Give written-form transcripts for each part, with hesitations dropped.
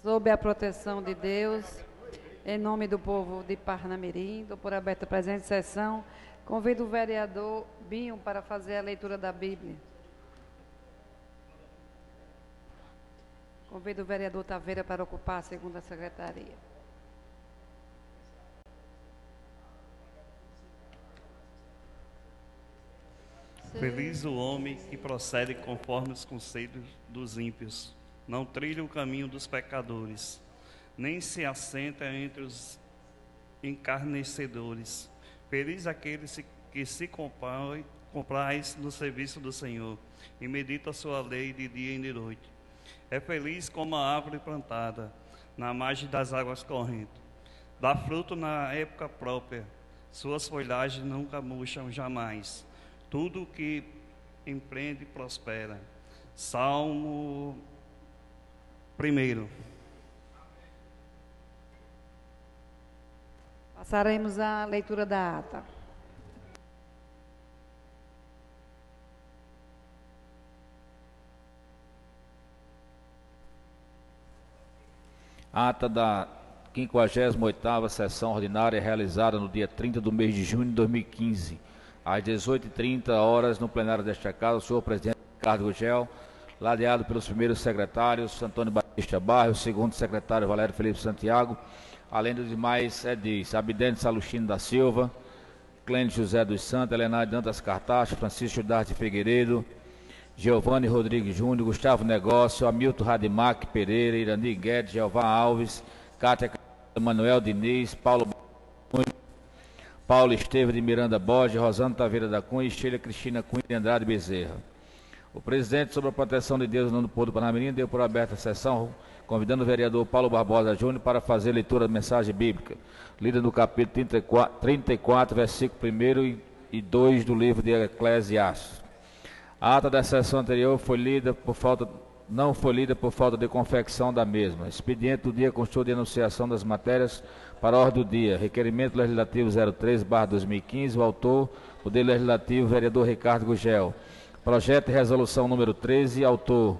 sob a proteção de Deus, em nome do povo de Parnamirim, dou por aberta a presente sessão. Convido o vereador Binho para fazer a leitura da Bíblia. Convido o vereador Taveira para ocupar a segunda secretaria. Feliz o homem que procede conforme os conselhos dos ímpios, não trilha o caminho dos pecadores, nem se assenta entre os encarnecedores. Feliz aqueles que se compraz no serviço do Senhor e medita a sua lei de dia e de noite. É feliz como a árvore plantada na margem das águas correntes. Dá fruto na época própria, suas folhagens nunca murcham jamais. Tudo o que empreende prospera. Salmo 1. Passaremos à leitura da ata. Ata da 58ª sessão ordinária realizada no dia 30 do mês de junho de 2015, às 18h30, no plenário desta casa, o senhor presidente Ricardo Gugel, ladeado pelos primeiros secretários, Antônio Batista Barros, segundo secretário Valério Felipe Santiago, além dos demais edis, Abdente Salustino da Silva, Clênio José dos Santos, Helenário Dantas Cartacho, Francisco Darte Figueiredo, Giovanni Rodrigues Júnior, Gustavo Negócio, Hamilton Radimac Pereira, Irani Guedes, Jeová Alves, Cátia Manuel Diniz, Paulo Esteves de Miranda Borges, Rosana Taveira da Cunha e Sheila Cristina Cunha de Andrade Bezerra. O presidente, sob a proteção de Deus no povo do Parnamirim, deu por aberta a sessão, convidando o vereador Paulo Barbosa Júnior para fazer leitura da mensagem bíblica, lida no capítulo 34, versículo 1 e 2 do livro de Eclesiastes. A ata da sessão anterior não foi lida por falta de confecção da mesma. Expediente do dia constou de anunciação das matérias para a ordem do dia. Requerimento legislativo 03/2015, o autor, Poder Legislativo, vereador Ricardo Gugel. Projeto de resolução número 13, autor,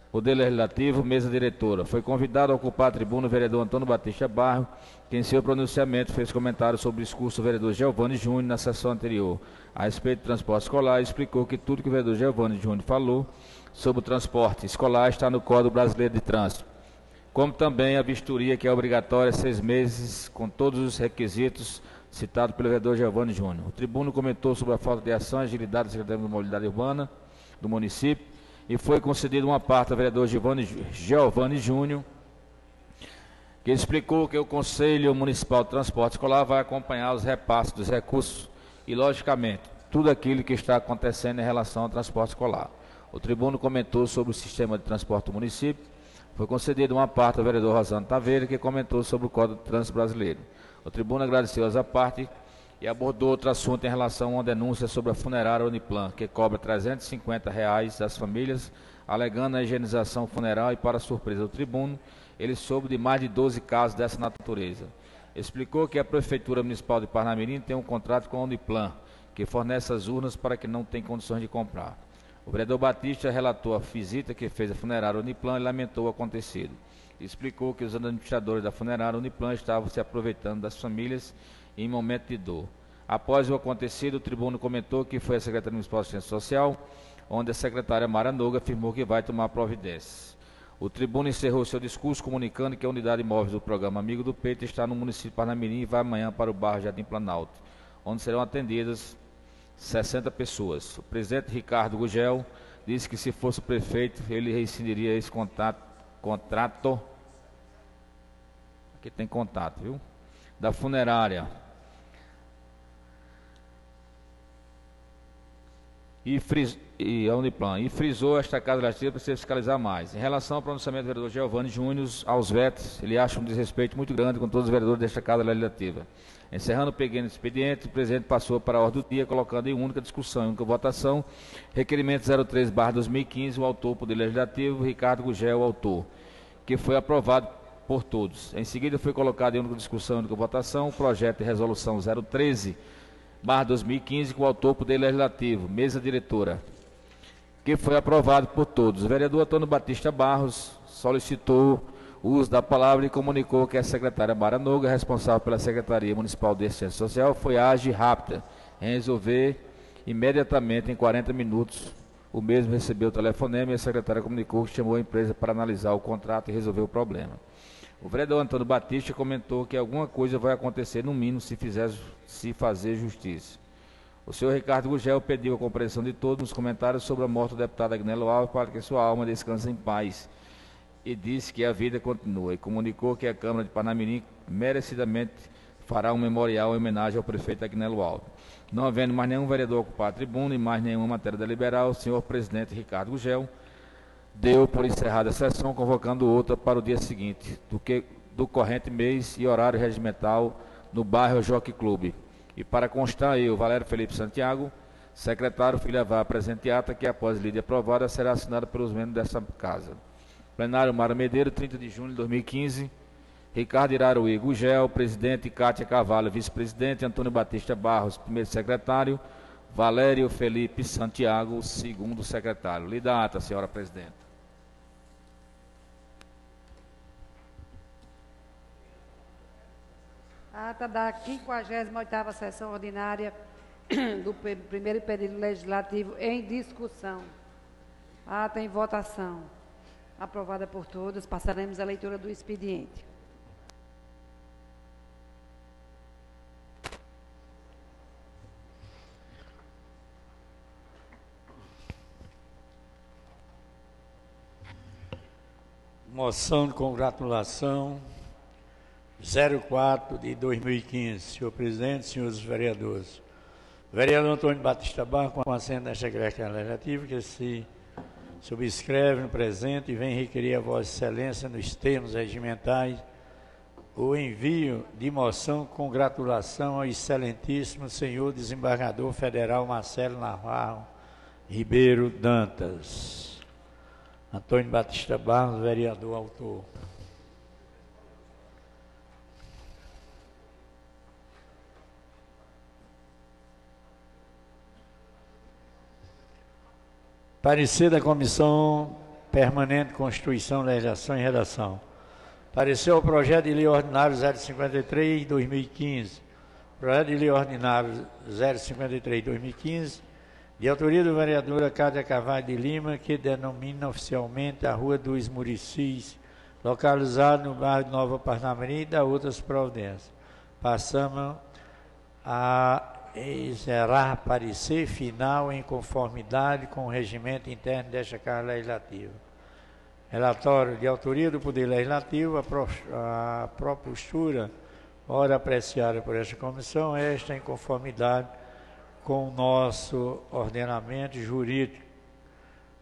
Poder Legislativo, mesa diretora. Foi convidado a ocupar a tribuna o vereador Antônio Batista Barros, que em seu pronunciamento fez comentário sobre o discurso do vereador Giovanni Júnior na sessão anterior. A respeito do transporte escolar, explicou que tudo que o vereador Giovanni Júnior falou sobre o transporte escolar está no Código Brasileiro de Trânsito, como também a vistoria, que é obrigatória 6 meses, com todos os requisitos citados pelo vereador Giovanni Júnior. O tribuno comentou sobre a falta de ação e agilidade da Secretaria de Mobilidade Urbana do município e foi concedido uma parte ao vereador Giovanni Júnior, que explicou que o Conselho Municipal de Transporte Escolar vai acompanhar os repasses dos recursos e, logicamente, tudo aquilo que está acontecendo em relação ao transporte escolar. O tribuno comentou sobre o sistema de transporte do município. Foi concedida uma parte ao vereador Rosana Taveira, que comentou sobre o Código de Trânsito Brasileiro. O tribuno agradeceu essa parte e abordou outro assunto em relação a uma denúncia sobre a funerária Uniplan, que cobra R$ 350 das famílias, alegando a higienização funeral, e, para surpresa do tribuno, ele soube de mais de 12 casos dessa natureza. Explicou que a Prefeitura Municipal de Parnamirim tem um contrato com a Uniplan, que fornece as urnas para quem não tem condições de comprar. O vereador Batista relatou a visita que fez a funerária Uniplan e lamentou o acontecido. Explicou que os administradores da funerária Uniplan estavam se aproveitando das famílias em momento de dor. Após o acontecido, o tribuno comentou que foi a Secretaria Municipal de Assistência Social, onde a secretária Mara Noga afirmou que vai tomar providências. O tribuno encerrou seu discurso comunicando que a unidade móvel do programa Amigo do Peito está no município de Parnamirim e vai amanhã para o bairro Jardim Planalto, onde serão atendidas 60 pessoas. O presidente Ricardo Gugel disse que, se fosse o prefeito, ele rescindiria esse contrato. Aqui tem contato, viu? Da funerária. E a Uniplan. E frisou esta casa legislativa para se fiscalizar mais. Em relação ao pronunciamento do vereador Giovanni Júnior aos vetos, ele acha um desrespeito muito grande com todos os vereadores desta casa legislativa. Encerrando o pequeno expediente, o presidente passou para a ordem do dia, colocando em única discussão e única votação, requerimento 03/2015, o autor, Poder Legislativo, Ricardo Gugel, o autor, que foi aprovado por todos. Em seguida, foi colocado em única discussão e única votação o projeto de resolução 013/2015, com o autor, Poder Legislativo, mesa diretora, que foi aprovado por todos. O vereador Antônio Batista Barros, solicitou o uso da palavra e comunicou que a secretária Mara Noga, responsável pela Secretaria Municipal de Assistência Social, foi ágil e rápida em resolver imediatamente, em 40 minutos. O mesmo recebeu o telefonema e a secretária comunicou que chamou a empresa para analisar o contrato e resolver o problema. O vereador Antônio Batista comentou que alguma coisa vai acontecer, no mínimo, se fazer justiça. O senhor Ricardo Gugel pediu a compreensão de todos nos comentários sobre a morte do deputado Agnello Alves para que sua alma descanse em paz e disse que a vida continua e comunicou que a Câmara de Parnamirim merecidamente fará um memorial em homenagem ao prefeito Agnello Alves. Não havendo mais nenhum vereador ocupar a tribuna e mais nenhuma matéria deliberal, o senhor presidente Ricardo Gugel deu por encerrada a sessão, convocando outra para o dia seguinte, do corrente mês e horário regimental no bairro Jockey Clube. E para constar, eu, Valério Felipe Santiago, secretário, fui levar a presente ata que, após lide aprovada, será assinada pelos membros dessa casa. Plenário Mara Medeiro, 30 de junho de 2015. Ricardo Iraruí Gugel, presidente, Cátia Carvalho, vice-presidente, Antônio Batista Barros, primeiro secretário, Valério Felipe Santiago, segundo secretário. Lida a ata, senhora presidenta. Ata da 58ª sessão ordinária do primeiro período legislativo em discussão. Ata em votação. Aprovada por todos, passaremos à leitura do expediente. Moção de congratulação 04 de 2015. Senhor presidente, senhores vereadores. Vereador Antônio Batista Barros, com assento nesta Igreja Legislativa, que se subscreve no presente e vem requerer a Vossa Excelência, nos termos regimentais, o envio de moção de congratulação ao excelentíssimo senhor desembargador federal Marcelo Navarro Ribeiro Dantas. Antônio Batista Barros, vereador autor. Parecer da Comissão Permanente de Constituição, Legislação e Redação. Pareceu o projeto de lei ordinário 053/2015. Projeto de lei ordinário 053/2015, de autoria do vereador Cátia Carvalho de Lima, que denomina oficialmente a Rua dos Muricis, localizado no bairro de Nova Parnamirim, e da outras providências. Passamos a exerrar parecer final em conformidade com o regimento interno desta Casa Legislativa. Relatório de autoria do Poder Legislativo, a propostura, ora apreciada por esta comissão, esta em conformidade com o nosso ordenamento jurídico,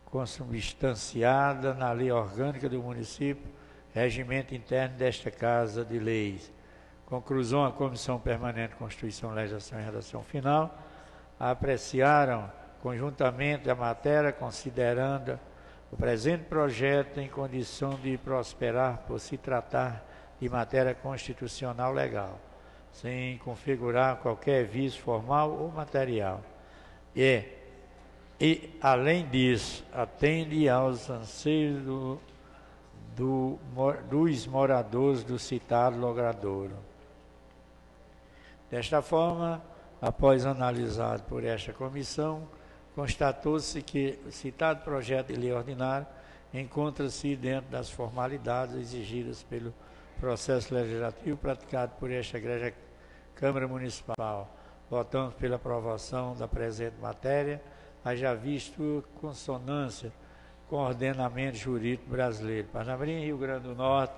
consubstanciada na lei orgânica do município, regimento interno desta Casa de Leis. Conclusão, a Comissão Permanente de Constituição, Legislação e Redação Final apreciaram conjuntamente a matéria, considerando o presente projeto em condição de prosperar por se tratar de matéria constitucional legal, sem configurar qualquer vício formal ou material. E além disso, atende aos anseios dos moradores do citado logradouro. Desta forma, após analisado por esta comissão, constatou-se que o citado projeto de lei ordinário encontra-se dentro das formalidades exigidas pelo processo legislativo praticado por esta Igreja Câmara Municipal. Votamos pela aprovação da presente matéria, haja visto consonância com o ordenamento jurídico brasileiro. Parnamirim, Rio Grande do Norte,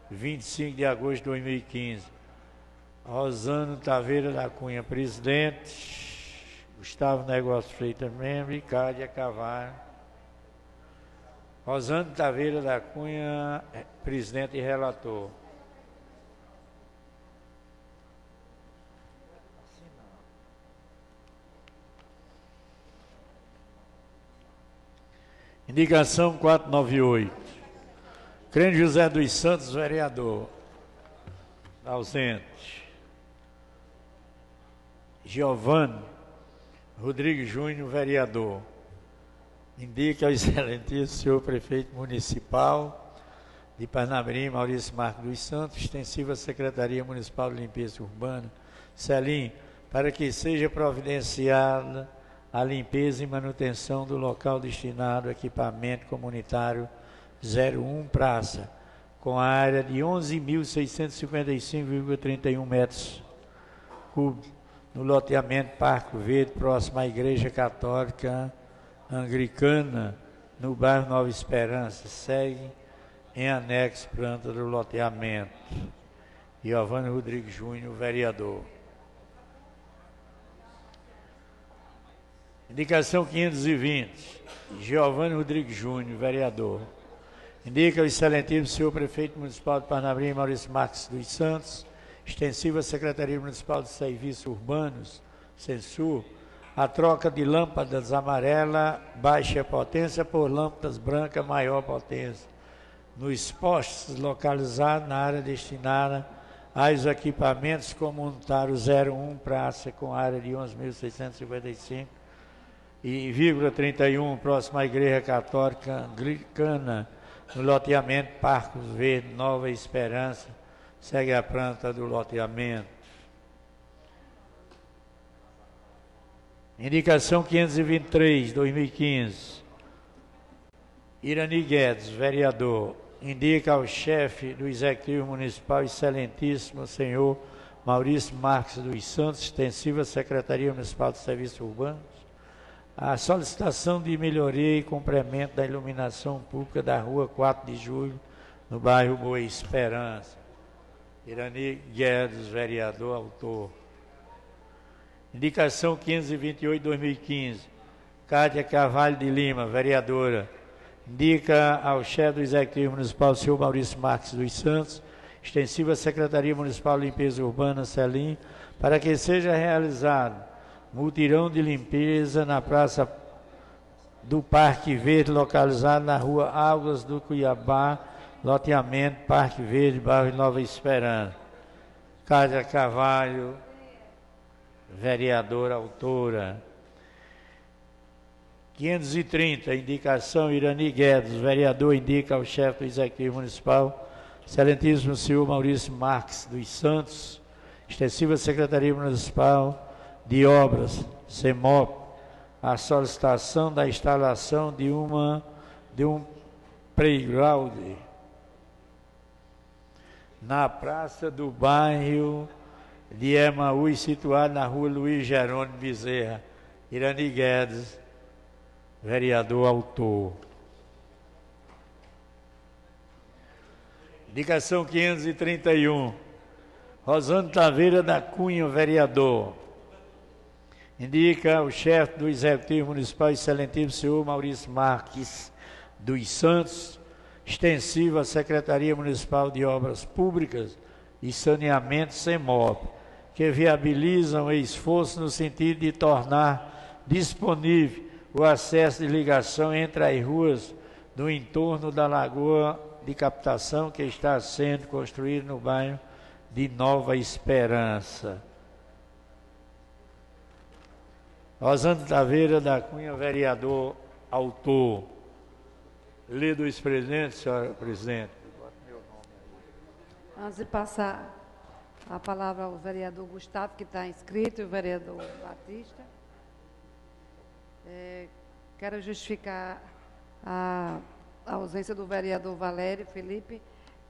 25 de agosto de 2015. Rosano Taveira da Cunha, presidente. Gustavo Negócio Freitas, membro. E Cátia Carvalho. Rosano Taveira da Cunha, presidente e relator. Indicação 498. Crente José dos Santos, vereador. Ausente. Giovanni Rodrigues Júnior, vereador. Indica ao excelentíssimo senhor prefeito municipal de Parnamirim, Maurício Marcos dos Santos, extensiva à Secretaria Municipal de Limpeza Urbana, Celim, para que seja providenciada a limpeza e manutenção do local destinado ao equipamento comunitário 01 Praça, com a área de 11.655,31 metros cúbicos, no loteamento Parque Verde, próximo à Igreja Católica Anglicana, no bairro Nova Esperança. Segue em anexo planta do loteamento. Giovanni Rodrigues Júnior, vereador. Indicação 520, Giovanni Rodrigues Júnior, vereador. Indica o excelentíssimo senhor prefeito municipal de Parnamirim, Maurício Marques dos Santos, extensiva à Secretaria Municipal de Serviços Urbanos, Censur, a troca de lâmpadas amarela baixa potência por lâmpadas brancas maior potência, nos postos localizados na área destinada aos equipamentos comunitários 01 Praça, com área de 11.655,31, próximo à Igreja Católica Anglicana, no loteamento Parques Verde, Nova Esperança. Segue a planta do loteamento. Indicação 523, 2015. Irani Guedes, vereador. Indica ao chefe do Executivo Municipal, excelentíssimo senhor Maurício Marques dos Santos, extensiva à Secretaria Municipal de Serviços Urbanos, a solicitação de melhoria e complemento da iluminação pública da rua 4 de Julho, no bairro Boa Esperança. Irani Guedes, vereador, autor. Indicação 528/2015. Cátia Carvalho de Lima, vereadora. Indica ao chefe do Executivo Municipal, senhor Maurício Marques dos Santos, extensiva à Secretaria Municipal de Limpeza Urbana, Celim, para que seja realizado mutirão de limpeza na Praça do Parque Verde, localizado na rua Águas do Cuiabá, loteamento Parque Verde, bairro Nova Esperança. Cátia Carvalho, vereadora, autora. 530, indicação Irani Guedes, vereador, indica ao chefe do Executivo Municipal, excelentíssimo senhor Maurício Marques dos Santos, extensiva Secretaria Municipal de Obras, CEMOP, a solicitação da instalação de um playground na praça do bairro de Emaús, situado na rua Luiz Jerônimo Bezerra. Irani Guedes, vereador, autor. Indicação 531, Rosângela Taveira da Cunha, vereador. Indica o chefe do Executivo Municipal, excelentíssimo senhor Maurício Marques dos Santos, extensiva à Secretaria Municipal de Obras Públicas e Saneamento, CEMOP, que viabilizam o esforço no sentido de tornar disponível o acesso de ligação entre as ruas do entorno da Lagoa de Captação, que está sendo construída no bairro de Nova Esperança. Rosângela Taveira da Cunha, vereador, autor. Lei do ex-presidente, senhora presidente. Antes de passar a palavra ao vereador Gustavo, que está inscrito, e o vereador Batista, quero justificar a ausência do vereador Valério Felipe,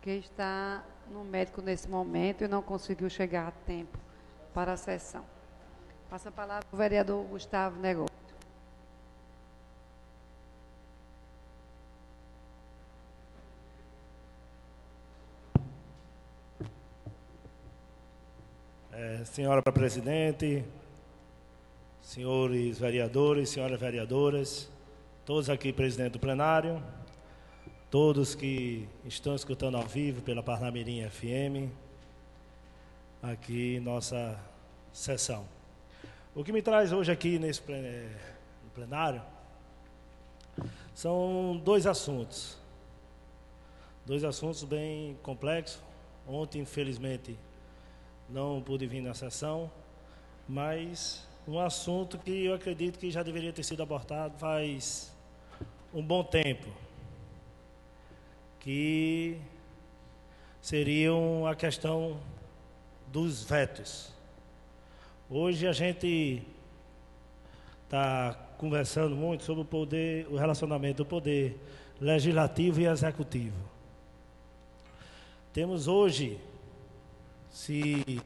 que está no médico nesse momento e não conseguiu chegar a tempo para a sessão. Passa a palavra ao vereador Gustavo Negócio. Senhora presidente, senhores vereadores, senhoras vereadoras, todos aqui presentes do plenário, todos que estão escutando ao vivo pela Parnamirim FM, aqui nossa sessão. O que me traz hoje aqui nesse plenário são dois assuntos bem complexos. Ontem, infelizmente, não pude vir na sessão, mas um assunto que eu acredito que já deveria ter sido abordado faz um bom tempo, que seriam a questão dos vetos. Hoje a gente está conversando muito sobre o poder, o relacionamento do poder legislativo e executivo. Temos hoje, se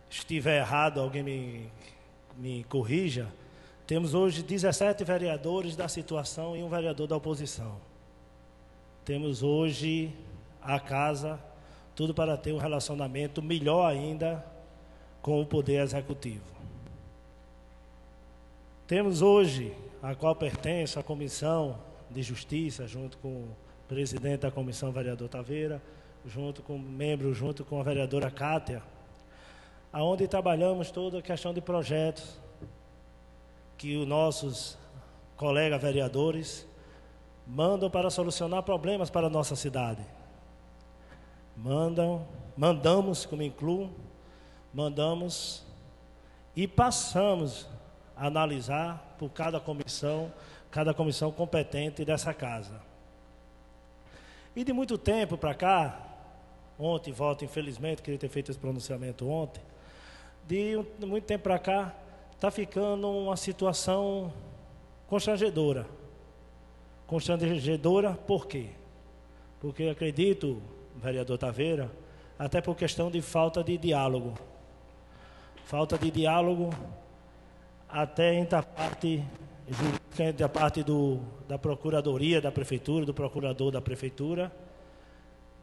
estiver errado, alguém me corrija, temos hoje 17 vereadores da situação e um vereador da oposição. Temos hoje a casa, tudo para ter um relacionamento melhor ainda com o poder executivo. Temos hoje, a qual pertence a Comissão de Justiça, junto com o presidente da comissão, vereador Taveira, junto com a vereadora Cátia, aonde trabalhamos toda a questão de projetos que os nossos colegas vereadores mandam para solucionar problemas para a nossa cidade. Mandamos, como incluo, mandamos e passamos a analisar por cada comissão competente dessa casa. E de muito tempo para cá, ontem, voto, infelizmente, queria ter feito esse pronunciamento ontem, de muito tempo para cá, está ficando uma situação constrangedora. Constrangedora por quê? Porque acredito, vereador Taveira, até por questão de falta de diálogo. Falta de diálogo até entre a parte jurídica, entre a parte da Procuradoria da Prefeitura, do Procurador da Prefeitura,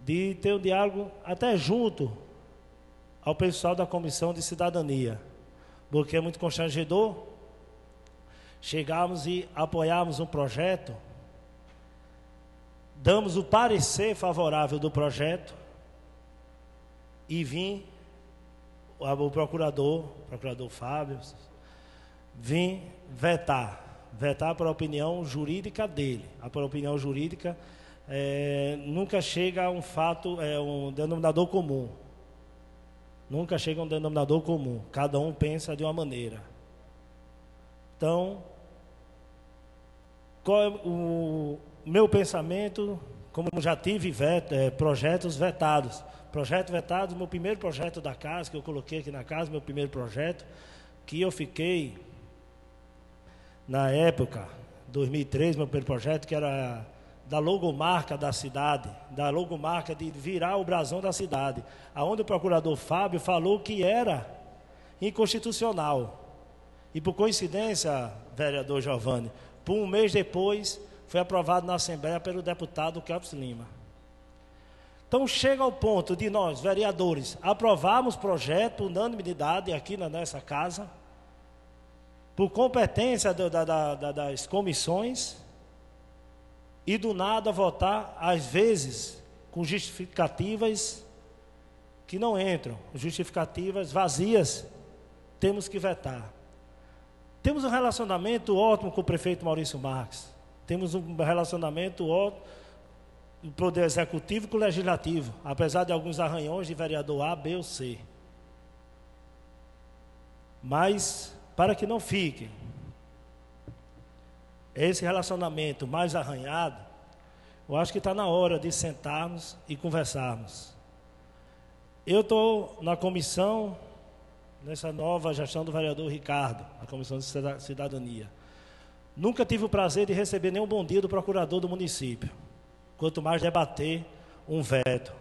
de ter um diálogo até junto ao pessoal da Comissão de Cidadania, porque é muito constrangedor chegarmos e apoiarmos um projeto, damos o parecer favorável do projeto e vir o procurador Fábio, vir vetar por opinião jurídica dele. Por opinião jurídica, nunca chega a um fato, um denominador comum. Nunca chega a um denominador comum. Cada um pensa de uma maneira. Então, qual é o meu pensamento? Como já tive projetos vetados. Projeto vetado, meu primeiro projeto da casa, que eu coloquei aqui na casa, meu primeiro projeto, que eu fiquei, na época, 2003, meu primeiro projeto, que era da logomarca da cidade, da logomarca de virar o brasão da cidade, aonde o procurador Fábio falou que era inconstitucional. E por coincidência, vereador Giovanni, por um mês depois, foi aprovado na Assembleia pelo deputado Kelps Lima. Então chega ao ponto de nós, vereadores, aprovarmos projeto, unanimidade aqui nessa casa, por competência das comissões, e do nada votar, às vezes, com justificativas que não entram, justificativas vazias, temos que vetar. Temos um relacionamento ótimo com o prefeito Maurício Marques, temos um relacionamento ótimo do Poder Executivo com o Legislativo, apesar de alguns arranhões de vereador A, B ou C. Mas, para que não fique esse relacionamento mais arranhado, eu acho que está na hora de sentarmos e conversarmos. Eu estou na comissão, nessa nova gestão do vereador Ricardo, na Comissão de Cidadania. Nunca tive o prazer de receber nenhum bom dia do procurador do município, quanto mais debater um veto.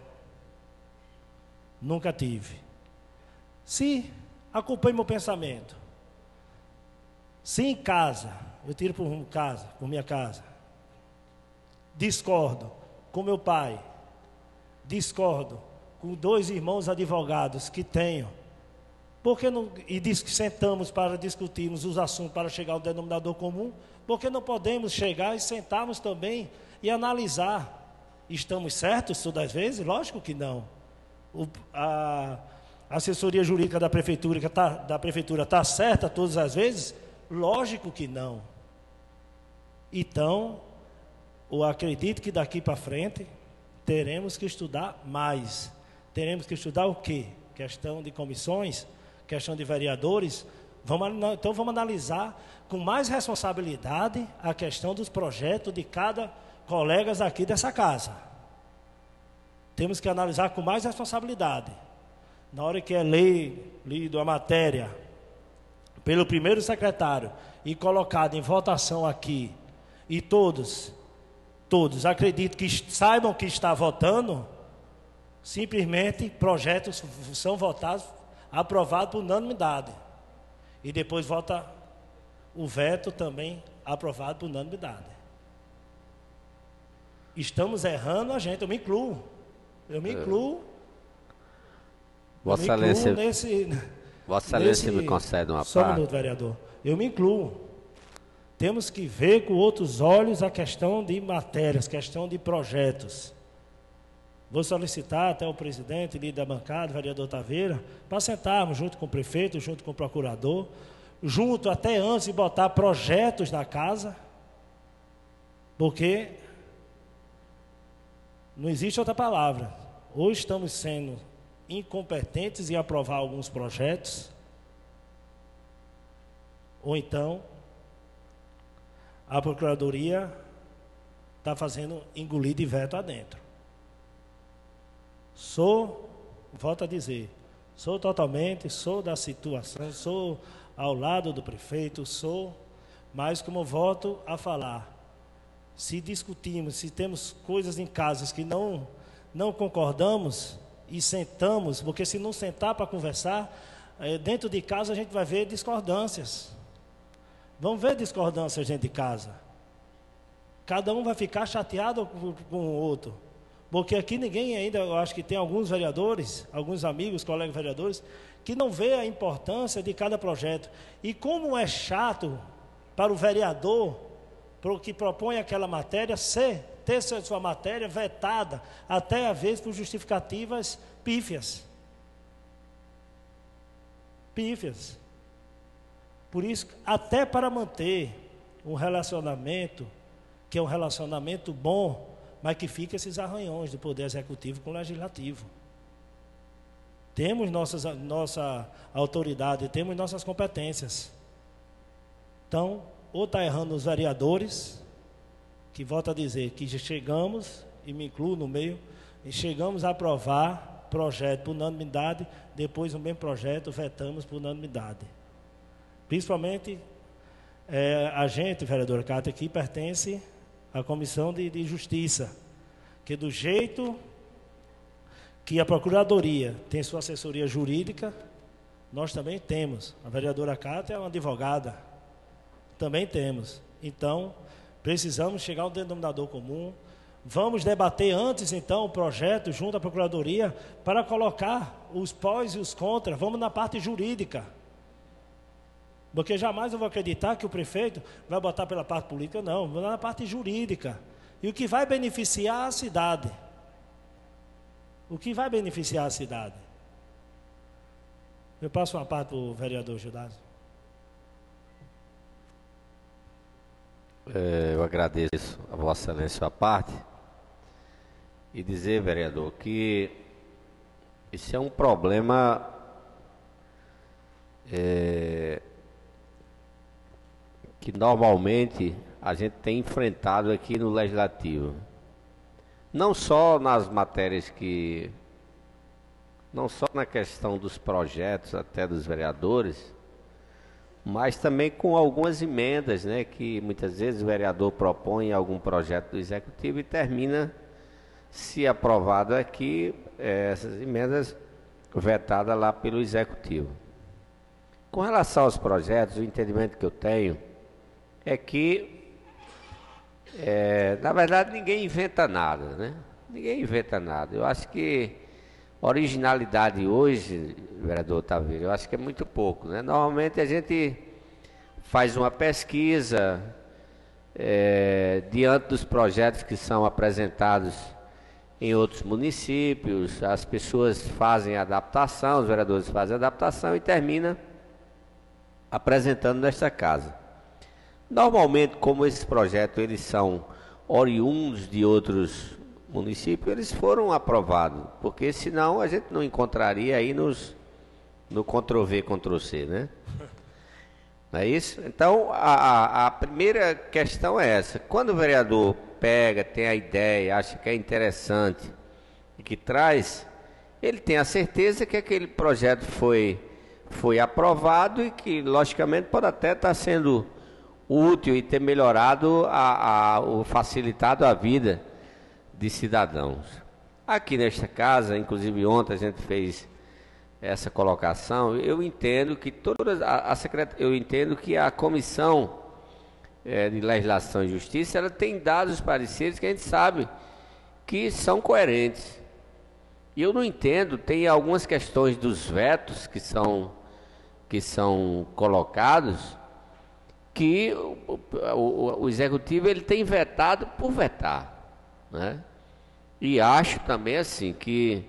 Nunca tive. Se acompanhe meu pensamento, se em casa, eu tiro por minha casa, discordo com meu pai, discordo com 2 irmãos advogados que tenho, porque não, e sentamos para discutirmos os assuntos para chegar ao denominador comum, porque não podemos chegar e sentarmos também e analisar. Estamos certos todas as vezes? Lógico que não. A assessoria jurídica da prefeitura está certa todas as vezes? Lógico que não. Então, eu acredito que daqui para frente teremos que estudar mais. Teremos que estudar o quê? Questão de comissões, questão de vereadores. Então vamos analisar com mais responsabilidade a questão dos projetos de cada colegas aqui dessa casa. temos que analisar com mais responsabilidade. Na hora que é lido a matéria pelo primeiro secretário e colocado em votação aqui, e todos acredito que saibam que está votando, simplesmente projetos são votados, aprovados por unanimidade. E depois vota o veto também aprovado por unanimidade. Estamos errando a gente, eu me incluo. Vossa Excelência me concede uma Só um parte. minuto, vereador. Eu me incluo. Temos que ver com outros olhos a questão de matérias, questão de projetos. Vou solicitar até o presidente, líder da bancada, o vereador Taveira, para sentarmos junto com o prefeito, junto com o procurador, junto até antes de botar projetos na casa, porque não existe outra palavra. Hoje estamos sendo incompetentes em aprovar alguns projetos, ou então a Procuradoria está fazendo engolir de veto adentro. Volto a dizer, sou da situação, sou ao lado do prefeito, mas como volto a falar, se discutimos, se temos coisas em casas que não concordamos e sentamos, porque se não sentar para conversar, dentro de casa a gente vai ver discordâncias. Vamos ver discordâncias dentro de casa. Cada um vai ficar chateado com o outro. Porque aqui ninguém ainda, eu acho que tem alguns vereadores, alguns amigos, colegas vereadores, que não vê a importância de cada projeto. E como é chato para o vereador, para o que propõe aquela matéria, ter sua matéria vetada, até às vezes por justificativas pífias. Por isso, até para manter um relacionamento, que é um relacionamento bom, mas que fica esses arranhões do Poder Executivo com o Legislativo. Temos nossa autoridade, temos nossas competências. Então, ou está errando os vereadores, que volto a dizer que já chegamos, e me incluo no meio, e chegamos a aprovar projeto por unanimidade, depois o mesmo projeto vetamos por unanimidade. Principalmente, a gente, vereadora Cátia, que pertence à Comissão de Justiça, que do jeito que a Procuradoria tem sua assessoria jurídica, nós também temos. A vereadora Cátia é uma advogada, também temos. Então, precisamos chegar a um denominador comum. Vamos debater antes, então, o projeto junto à Procuradoria para colocar os pós e os contras. Vamos na parte jurídica. Porque jamais eu vou acreditar que o prefeito vai botar pela parte política, não. Vou na parte jurídica. E o que vai beneficiar a cidade? O que vai beneficiar a cidade? Eu passo uma parte para o vereador Gildásio. Eu agradeço a Vossa Excelência a parte e dizer, vereador, que esse é um problema que normalmente a gente tem enfrentado aqui no Legislativo. Não só nas matérias não só na questão dos projetos até dos vereadores, mas também com algumas emendas, né, que muitas vezes o vereador propõe algum projeto do Executivo e termina, se aprovado aqui, essas emendas vetadas lá pelo Executivo. Com relação aos projetos, o entendimento que eu tenho é que, na verdade, ninguém inventa nada, né? Ninguém inventa nada. Eu acho que originalidade hoje, vereador Taveira, eu acho que é muito pouco, né? Normalmente a gente faz uma pesquisa diante dos projetos que são apresentados em outros municípios, as pessoas fazem adaptação, os vereadores fazem adaptação e termina apresentando nesta casa. Normalmente, como esses projetos eles são oriundos de outros municípios, eles foram aprovados, porque senão a gente não encontraria aí no Ctrl-V, Ctrl-C, né? Não é isso? Então, a primeira questão é essa. Quando o vereador pega, tem a ideia, acha que é interessante e que traz, ele tem a certeza que aquele projeto foi aprovado e que, logicamente, pode até estar sendo útil e ter melhorado, facilitado a vida de cidadãos. Aqui nesta casa, inclusive ontem a gente fez essa colocação, eu entendo que eu entendo que a Comissão de Legislação e Justiça, ela tem dado os pareceres que a gente sabe que são coerentes. E eu não entendo, tem algumas questões dos vetos que são colocados, que o Executivo ele tem vetado por vetar, né? E acho também assim que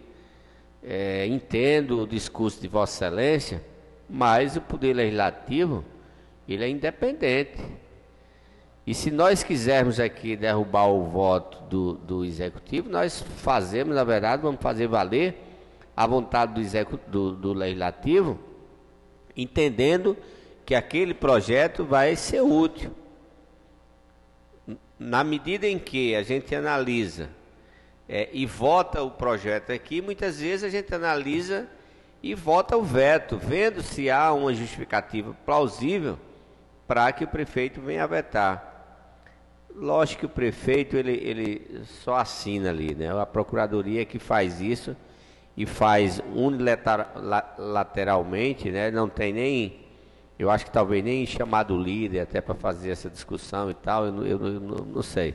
entendo o discurso de Vossa Excelência, mas o Poder Legislativo ele é independente. E se nós quisermos aqui derrubar o voto do Executivo, nós fazemos, na verdade, vamos fazer valer a vontade do Legislativo, entendendo que aquele projeto vai ser útil. Na medida em que a gente analisa e vota o projeto aqui, muitas vezes a gente analisa e vota o veto, vendo se há uma justificativa plausível para que o prefeito venha a vetar. Lógico que o prefeito ele só assina ali, né? A Procuradoria que faz isso e faz unilateralmente, né? Não tem nem, eu acho que talvez nem chamado líder até para fazer essa discussão e tal, eu não sei.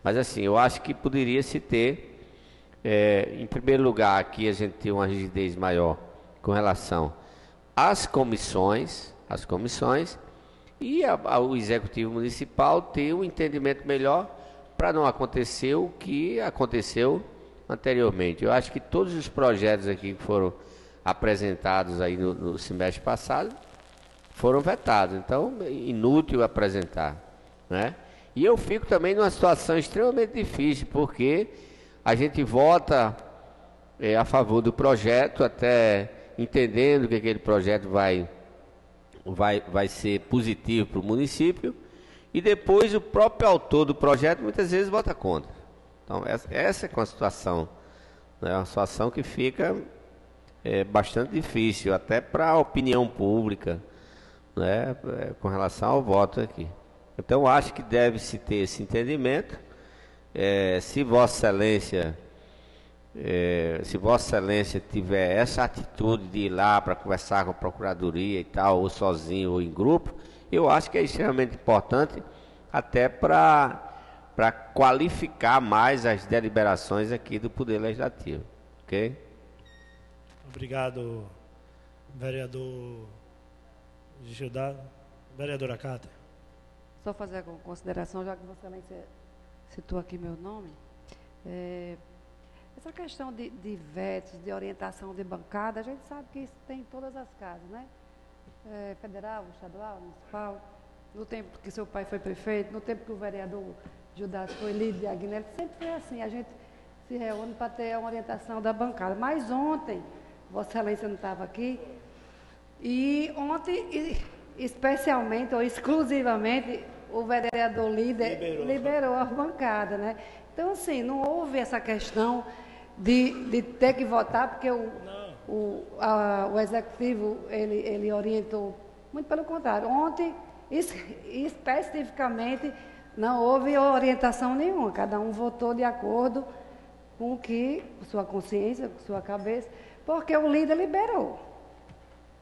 Mas assim, eu acho que poderia se ter, em primeiro lugar, aqui a gente tem uma rigidez maior com relação às comissões, e o Executivo Municipal ter um entendimento melhor para não acontecer o que aconteceu anteriormente. Eu acho que todos os projetos aqui que foram apresentados aí no semestre passado foram vetados, então inútil apresentar, né? E eu fico também numa situação extremamente difícil, porque a gente vota a favor do projeto, até entendendo que aquele projeto vai ser positivo para o município, e depois o próprio autor do projeto muitas vezes vota contra. Então essa é uma situação, né, uma situação que fica bastante difícil até para a opinião pública, né, com relação ao voto aqui. Então acho que deve-se ter esse entendimento. Se Vossa Excelência tiver essa atitude de ir lá para conversar com a Procuradoria e tal, ou sozinho ou em grupo, eu acho que é extremamente importante até para qualificar mais as deliberações aqui do Poder Legislativo. Ok? Obrigado, vereador Gildado. Vereadora Cátia. Só fazer uma consideração, já que Vossa Excelência citou aqui meu nome. Essa questão de vetos, de orientação de bancada, a gente sabe que isso tem em todas as casas, né? Federal, estadual, municipal. No tempo que seu pai foi prefeito, no tempo que o vereador Judas foi líder de Agnello, sempre foi assim, a gente se reúne para ter uma orientação da bancada. Mas ontem, Vossa Excelência não estava aqui, e ontem, especialmente ou exclusivamente, o vereador líder liberou a bancada, né? Então, assim, não houve essa questão de ter que votar, porque o Executivo, ele orientou, muito pelo contrário. Ontem, especificamente, não houve orientação nenhuma, cada um votou de acordo com sua consciência, com sua cabeça, porque o líder liberou,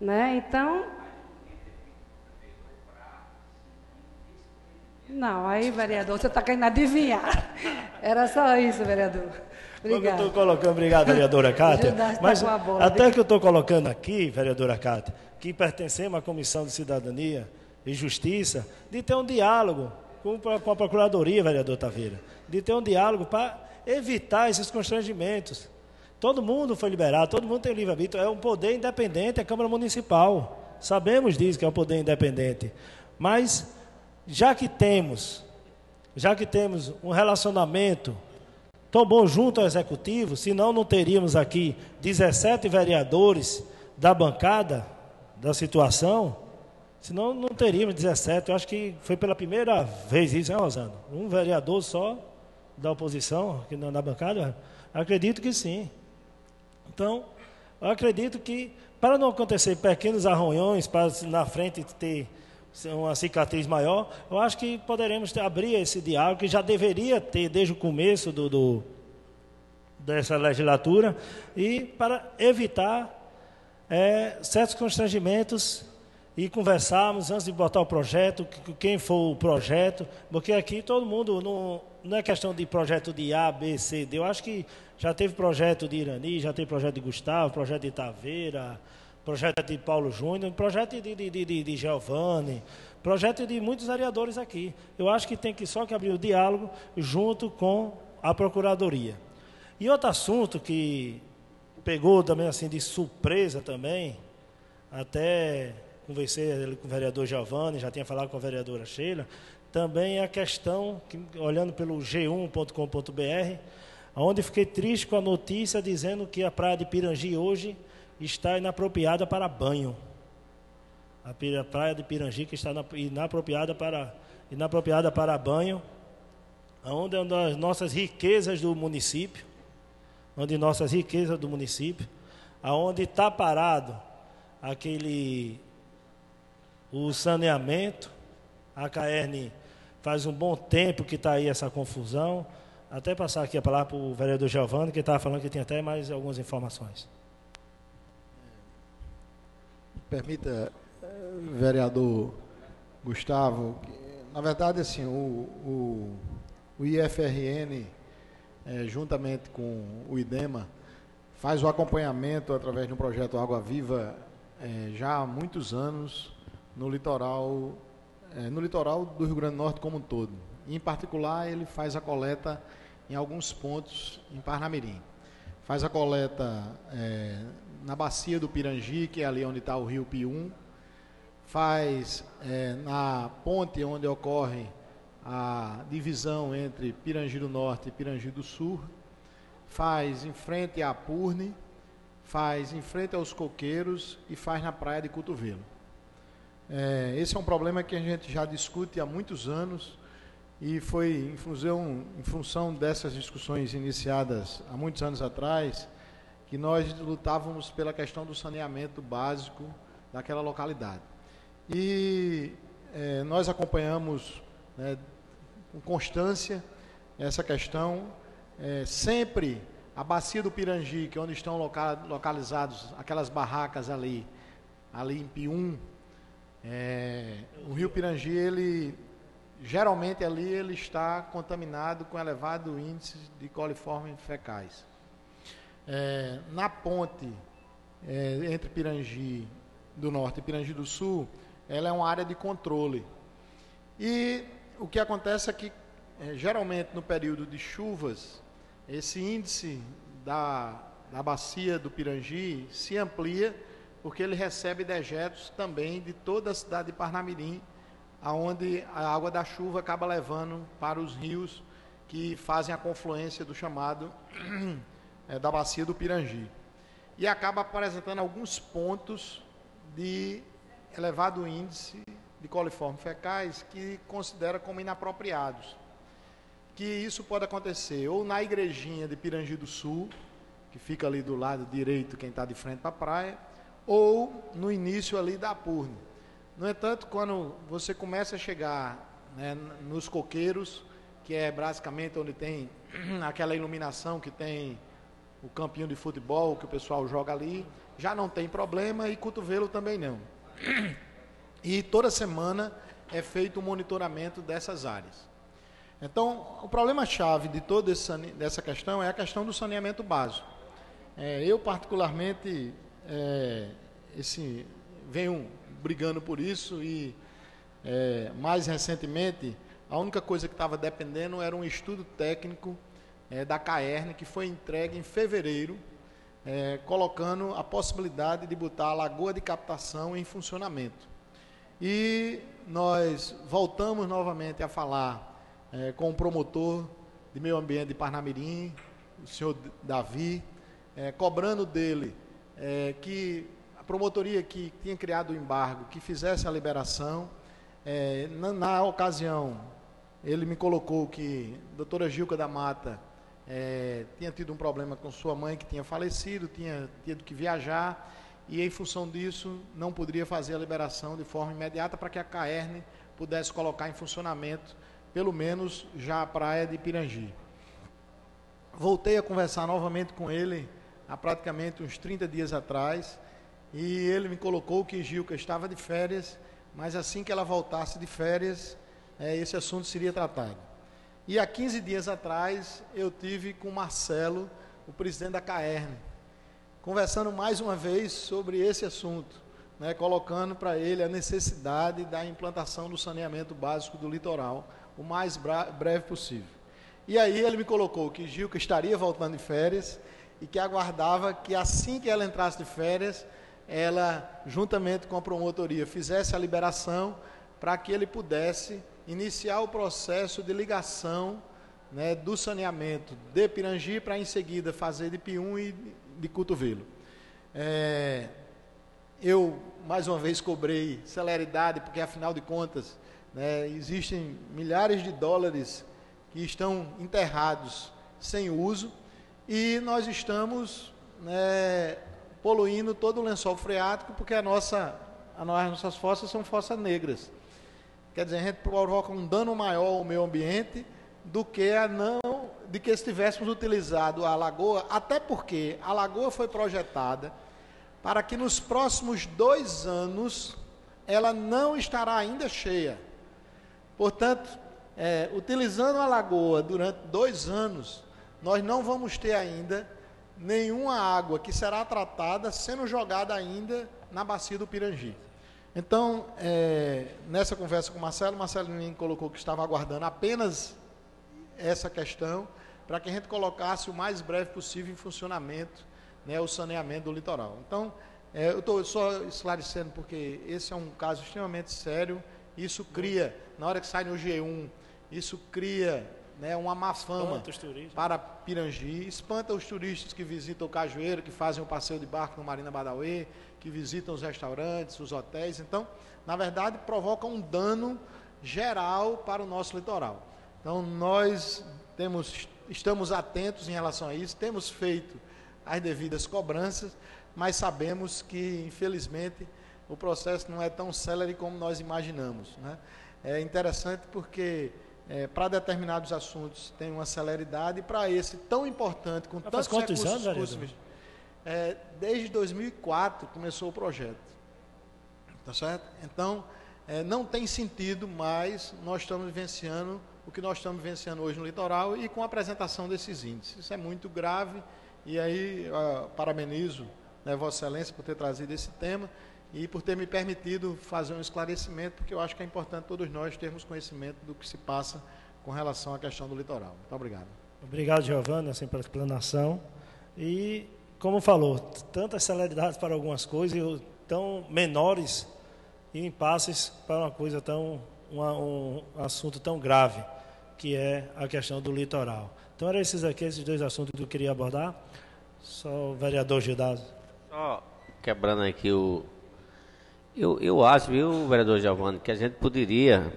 né? Então, não, aí, vereador, você está querendo adivinhar. Era só isso, vereador. Obrigado. Obrigado, vereadora Cátia. Mas até que eu estou colocando aqui, vereadora Cátia, que pertencemos à Comissão de Cidadania e Justiça, de ter um diálogo com a Procuradoria, vereador Taveira, de ter um diálogo para evitar esses constrangimentos. Todo mundo foi liberado, todo mundo tem livre-arbítrio, é um poder independente, a Câmara Municipal. Sabemos disso, que é um poder independente. Mas, já que temos um relacionamento tão bom junto ao Executivo, senão não teríamos aqui 17 vereadores da bancada da situação, senão não teríamos 17, eu acho que foi pela primeira vez isso, né, Rosana? Um vereador só da oposição aqui na bancada, Acredito que sim. Então, eu acredito que, para não acontecer pequenos arranhões, para na frente ter uma cicatriz maior, eu acho que poderemos abrir esse diálogo, que já deveria ter desde o começo dessa legislatura, e para evitar certos constrangimentos e conversarmos antes de botar o projeto, quem for o projeto, porque aqui todo mundo, não é questão de projeto de A, B, C, D, eu acho que já teve projeto de Irani, já teve projeto de Gustavo, projeto de Taveira, projeto de Paulo Júnior, projeto de Giovanni, projeto de muitos vereadores aqui. Eu acho que tem só que abrir o diálogo junto com a Procuradoria. E outro assunto que pegou também assim de surpresa também, até conversei com o vereador Giovanni, já tinha falado com a vereadora Sheila, também é a questão, olhando pelo g1.com.br, onde fiquei triste com a notícia dizendo que a praia de Pirangi hoje está inapropriada para banho. A praia de Pirangi que está inapropriada para banho, onde é uma das nossas riquezas do município, aonde está parado o saneamento. A CAERN faz um bom tempo que está aí essa confusão. Até passar aqui a palavra para o vereador Giovanni, que estava falando que tem até mais algumas informações. Permita, vereador Gustavo, na verdade, assim, o IFRN, juntamente com o IDEMA, faz o acompanhamento através de um projeto Água Viva já há muitos anos no litoral do Rio Grande do Norte como um todo. Em particular, ele faz a coleta em alguns pontos em Parnamirim. Faz a coleta na bacia do Pirangi, que é ali onde está o rio Pium. Faz na ponte onde ocorre a divisão entre Pirangi do Norte e Pirangi do Sul. Faz em frente à Apurne, faz em frente aos coqueiros e faz na praia de Cotovelo. Esse é um problema que a gente já discute há muitos anos e foi em função dessas discussões iniciadas há muitos anos atrás que nós lutávamos pela questão do saneamento básico daquela localidade. E nós acompanhamos com constância essa questão. Sempre a bacia do Pirangi, que é onde estão localizados aquelas barracas ali em Pium, o rio Pirangi, geralmente ali ele está contaminado com elevado índice de coliformes fecais. Na ponte entre Pirangi do Norte e Pirangi do Sul, ela é uma área de controle. E o que acontece é que, geralmente no período de chuvas, esse índice da bacia do Pirangi se amplia, porque ele recebe dejetos também de toda a cidade de Parnamirim, aonde a água da chuva acaba levando para os rios que fazem a confluência do chamado da bacia do Pirangi. E acaba apresentando alguns pontos de elevado índice de coliformes fecais que considera como inapropriados. Que isso pode acontecer ou na igrejinha de Pirangi do Sul, que fica ali do lado direito, quem está de frente para a praia, ou no início ali da Apurne. No entanto, quando você começa a chegar nos coqueiros, que é basicamente onde tem aquela iluminação que tem o campinho de futebol que o pessoal joga ali, já não tem problema, e Cotovelo também não. E toda semana é feito um monitoramento dessas áreas. Então, o problema-chave de toda dessa questão é a questão do saneamento básico. Eu, particularmente, venho brigando por isso e, mais recentemente, a única coisa que estava dependendo era um estudo técnico da CAERN, que foi entregue em fevereiro, colocando a possibilidade de botar a lagoa de captação em funcionamento. E nós voltamos novamente a falar com o promotor de meio ambiente de Parnamirim, o senhor Davi, cobrando dele que a promotoria que tinha criado o embargo, que fizesse a liberação. Na ocasião, ele me colocou que a doutora Gilca da Mata tinha tido um problema com sua mãe que tinha falecido, tinha tido que viajar, e em função disso não poderia fazer a liberação de forma imediata para que a CAERN pudesse colocar em funcionamento, pelo menos já a praia de Pirangi. Voltei a conversar novamente com ele há praticamente uns 30 dias atrás, e ele me colocou que Gilca estava de férias, mas assim que ela voltasse de férias, esse assunto seria tratado. E há 15 dias atrás, eu tive com Marcelo, o presidente da CAERN, conversando mais uma vez sobre esse assunto, né, colocando para ele a necessidade da implantação do saneamento básico do litoral, o mais breve possível. E aí ele me colocou que Gilca estaria voltando de férias e que aguardava que assim que ela entrasse de férias, ela, juntamente com a promotoria, fizesse a liberação para que ele pudesse iniciar o processo de ligação, né, do saneamento de Pirangi para em seguida fazer de Pium e de Cotovelo. Eu, mais uma vez, cobrei celeridade, porque afinal de contas, né, existem milhares de dólares que estão enterrados sem uso, e nós estamos, né, poluindo todo o lençol freático, porque as nossas fossas são fossas negras. Quer dizer, a gente provoca um dano maior ao meio ambiente do que se tivéssemos utilizado a lagoa, até porque a lagoa foi projetada para que nos próximos 2 anos ela não estará ainda cheia. Portanto, utilizando a lagoa durante 2 anos, nós não vamos ter ainda nenhuma água que será tratada sendo jogada ainda na bacia do Pirangi. Então, nessa conversa com o Marcelo me colocou que estava aguardando apenas essa questão para que a gente colocasse o mais breve possível em funcionamento, né, o saneamento do litoral. Então, eu estou só esclarecendo porque esse é um caso extremamente sério. Isso cria, na hora que sai no G1, isso cria, né, uma má fama para Pirangi, espanta os turistas que visitam o Cajueiro, que fazem o passeio de barco no Marina Badauê, que visitam os restaurantes, os hotéis. Então, na verdade, provoca um dano geral para o nosso litoral. Então, nós estamos atentos em relação a isso, temos feito as devidas cobranças, mas sabemos que, infelizmente, o processo não é tão célere como nós imaginamos, né? É interessante porque para determinados assuntos tem uma celeridade, e para esse tão importante, com tantos recursos, desde 2004 começou o projeto, tá certo? Então, não tem sentido mais nós estamos vivenciando o que nós estamos vivenciando hoje no litoral e com a apresentação desses índices. Isso é muito grave, e aí parabenizo, né, Vossa Excelência por ter trazido esse tema e por ter me permitido fazer um esclarecimento, porque eu acho que é importante todos nós termos conhecimento do que se passa com relação à questão do litoral. Muito obrigado. Obrigado, Giovana, assim, pela explanação. E, como falou, tantas celeridades para algumas coisas e tão menores e impasses para uma coisa tão, um assunto tão grave, que é a questão do litoral. Então, eram esses 2 assuntos que eu queria abordar. Só o vereador Gildas. Só quebrando aqui Eu acho, viu, vereador Giovanni, que a gente poderia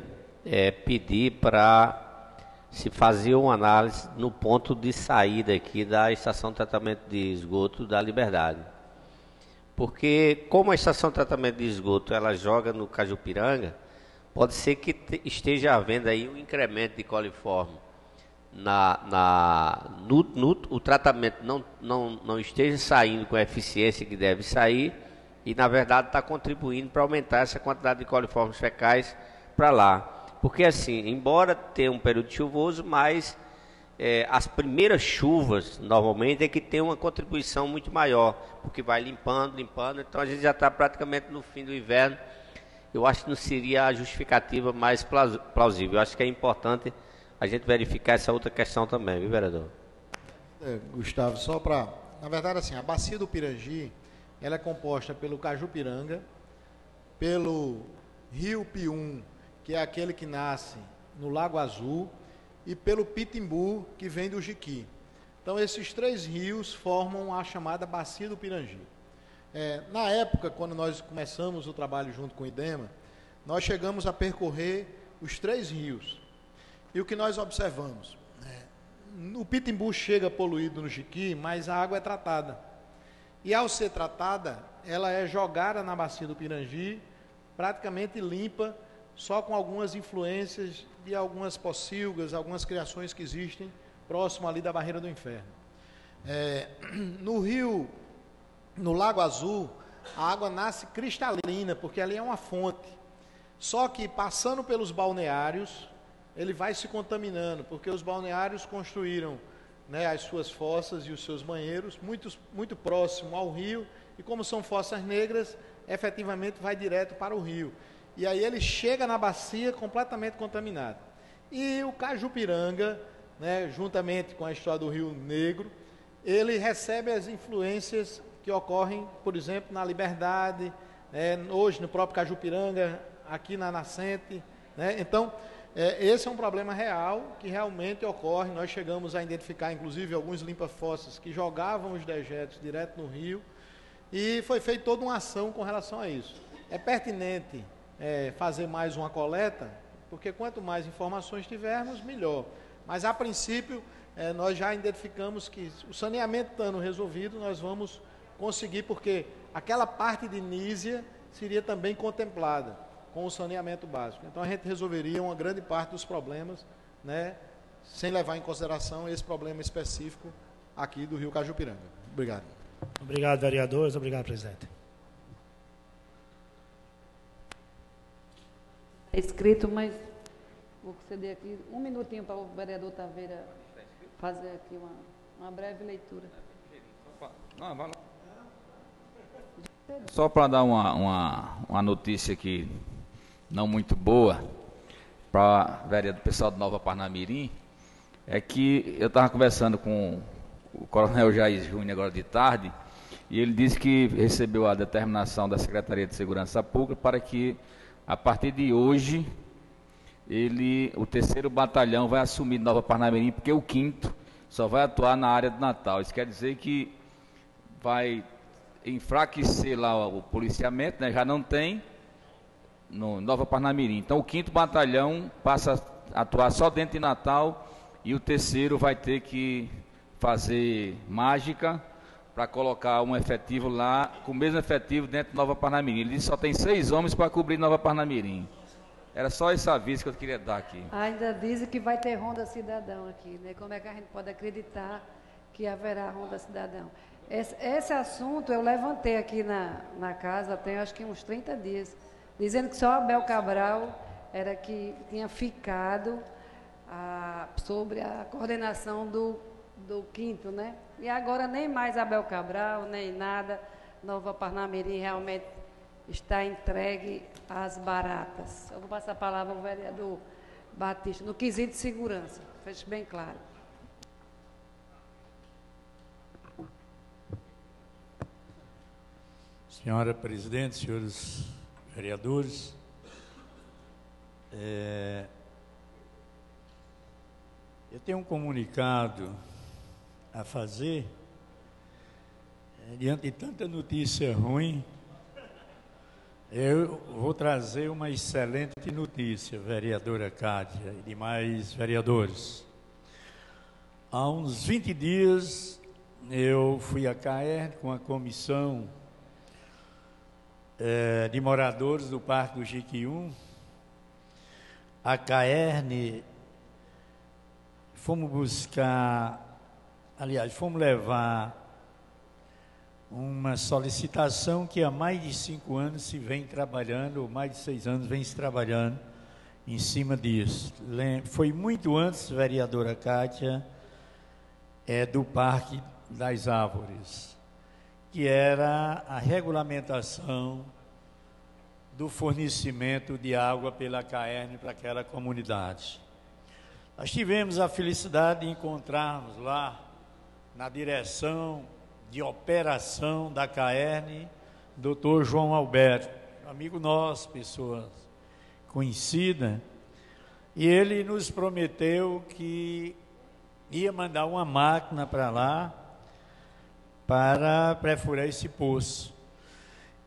pedir para se fazer uma análise no ponto de saída aqui da estação de tratamento de esgoto da Liberdade. Porque, como a estação de tratamento de esgoto ela joga no Cajupiranga, pode ser que esteja havendo aí um incremento de coliforme. O tratamento não esteja saindo com a eficiência que deve sair, e, na verdade, está contribuindo para aumentar essa quantidade de coliformes fecais para lá. Porque, assim, embora tenha um período chuvoso, mas as primeiras chuvas, normalmente, é que tem uma contribuição muito maior, porque vai limpando, então a gente já está praticamente no fim do inverno. Eu acho que não seria a justificativa mais plausível. Eu acho que é importante a gente verificar essa outra questão também, viu, vereador? Gustavo, só para... Na verdade, assim, a bacia do Pirangi, ela é composta pelo Cajupiranga, pelo Rio Pium, que é aquele que nasce no Lago Azul, e pelo Pitimbu, que vem do Jiqui. Então, esses 3 rios formam a chamada Bacia do Pirangi. Na época, quando nós começamos o trabalho junto com o IDEMA, nós chegamos a percorrer os 3 rios. E o que nós observamos? o Pitimbu chega poluído no Jiqui, mas a água é tratada. E ao ser tratada, ela é jogada na bacia do Pirangi, praticamente limpa, só com algumas influências de algumas pocilgas, algumas criações que existem próximo ali da Barreira do Inferno. No rio, no Lago Azul, a água nasce cristalina, porque ali é uma fonte. Só que passando pelos balneários, ele vai se contaminando, porque os balneários construíram, né, as suas fossas e os seus banheiros muito próximo ao rio, e como são fossas negras, efetivamente vai direto para o rio. E aí ele chega na bacia completamente contaminado. E o Cajupiranga, né, juntamente com a história do Rio Negro, ele recebe as influências que ocorrem, por exemplo, na Liberdade, hoje no próprio Cajupiranga, aqui na Nascente, né? Então, esse é um problema real, que realmente ocorre. Nós chegamos a identificar, inclusive, alguns limpa-fossas que jogavam os dejetos direto no rio, e foi feita toda uma ação com relação a isso. É pertinente fazer mais uma coleta, porque quanto mais informações tivermos, melhor. Mas, a princípio, nós já identificamos que o saneamento estando resolvido, nós vamos conseguir, porque aquela parte de Nísia seria também contemplada com o saneamento básico. Então, a gente resolveria uma grande parte dos problemas, né, sem levar em consideração esse problema específico aqui do Rio Cajupiranga. Obrigado. Obrigado, vereadores. Obrigado, presidente. É escrito, mas vou ceder aqui um minutinho para o vereador Taveira fazer aqui uma breve leitura. Não, vai lá. Só para dar uma notícia aqui não muito boa para o pessoal de Nova Parnamirim, é que eu estava conversando com o Coronel Jair Júnior agora de tarde, e ele disse que recebeu a determinação da Secretaria de Segurança Pública para que, a partir de hoje, o 3º Batalhão vai assumir Nova Parnamirim, porque o 5º só vai atuar na área do Natal. Isso quer dizer que vai enfraquecer lá o policiamento, né? Já não tem no Nova Parnamirim. Então o 5º Batalhão passa a atuar só dentro de Natal, e o 3º vai ter que fazer mágica para colocar um efetivo lá, com o mesmo efetivo dentro de Nova Parnamirim. Ele disse que só tem 6 homens para cobrir Nova Parnamirim. Era só esse aviso que eu queria dar aqui. Ainda dizem que vai ter Ronda Cidadão aqui, né? Como é que a gente pode acreditar que haverá Ronda Cidadão? Esse assunto eu levantei aqui na casa, tem acho que uns 30 dias, dizendo que só Abel Cabral era que tinha ficado sobre a coordenação do 5º, né? E agora nem mais Abel Cabral, nem nada. Nova Parnamirim realmente está entregue às baratas. Eu vou passar a palavra ao vereador Batista, no quesito de segurança, feche bem claro. Senhora presidente, senhores vereadores, eu tenho um comunicado a fazer. Diante de tanta notícia ruim, eu vou trazer uma excelente notícia, vereadora Cátia e demais vereadores. Há uns 20 dias, eu fui à CAERN com a comissão de moradores do Parque do Jiquiú. A CAERN, fomos levar uma solicitação que há mais de 5 anos se vem trabalhando, ou mais de 6 anos vem se trabalhando em cima disso. Foi muito antes, vereadora Cátia, do Parque das Árvores, que era a regulamentação do fornecimento de água pela CAERN para aquela comunidade. Nós tivemos a felicidade de encontrarmos lá, na direção de operação da CAERN, Dr. João Alberto, amigo nosso, pessoa conhecida, e ele nos prometeu que ia mandar uma máquina para lá para perfurar esse poço.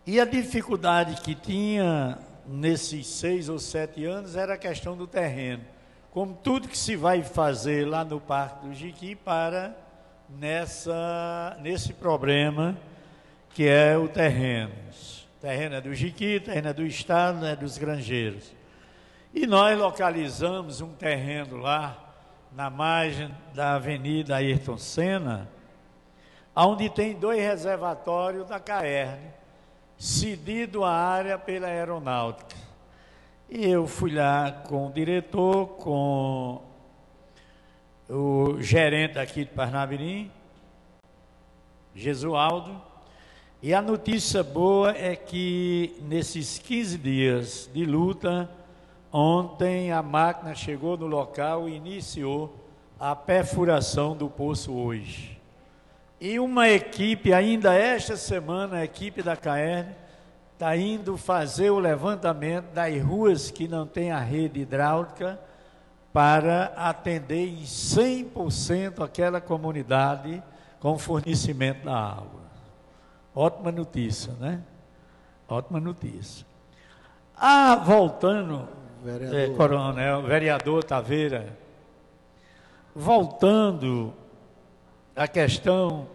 E a dificuldade que tinha nesses 6 ou 7 anos era a questão do terreno. como tudo que se vai fazer lá no Parque do Jiqui para nesse problema que é o terreno. O terreno é do Jiqui, o terreno é do Estado, é dos granjeiros. E nós localizamos um terreno lá, na margem da Avenida Ayrton Senna, onde tem 2 reservatórios da CAERN, cedido a área pela aeronáutica. E eu fui lá com o diretor, com o gerente aqui de Parnamirim, Jesualdo, e a notícia boa é que nesses 15 dias de luta, ontem a máquina chegou no local e iniciou a perfuração do poço hoje. E uma equipe, ainda esta semana, a equipe da CAERN, está indo fazer o levantamento das ruas que não têm a rede hidráulica para atender em 100% aquela comunidade com fornecimento da água. Ótima notícia, né? Ótima notícia. Voltando, vereador Taveira, voltando à questão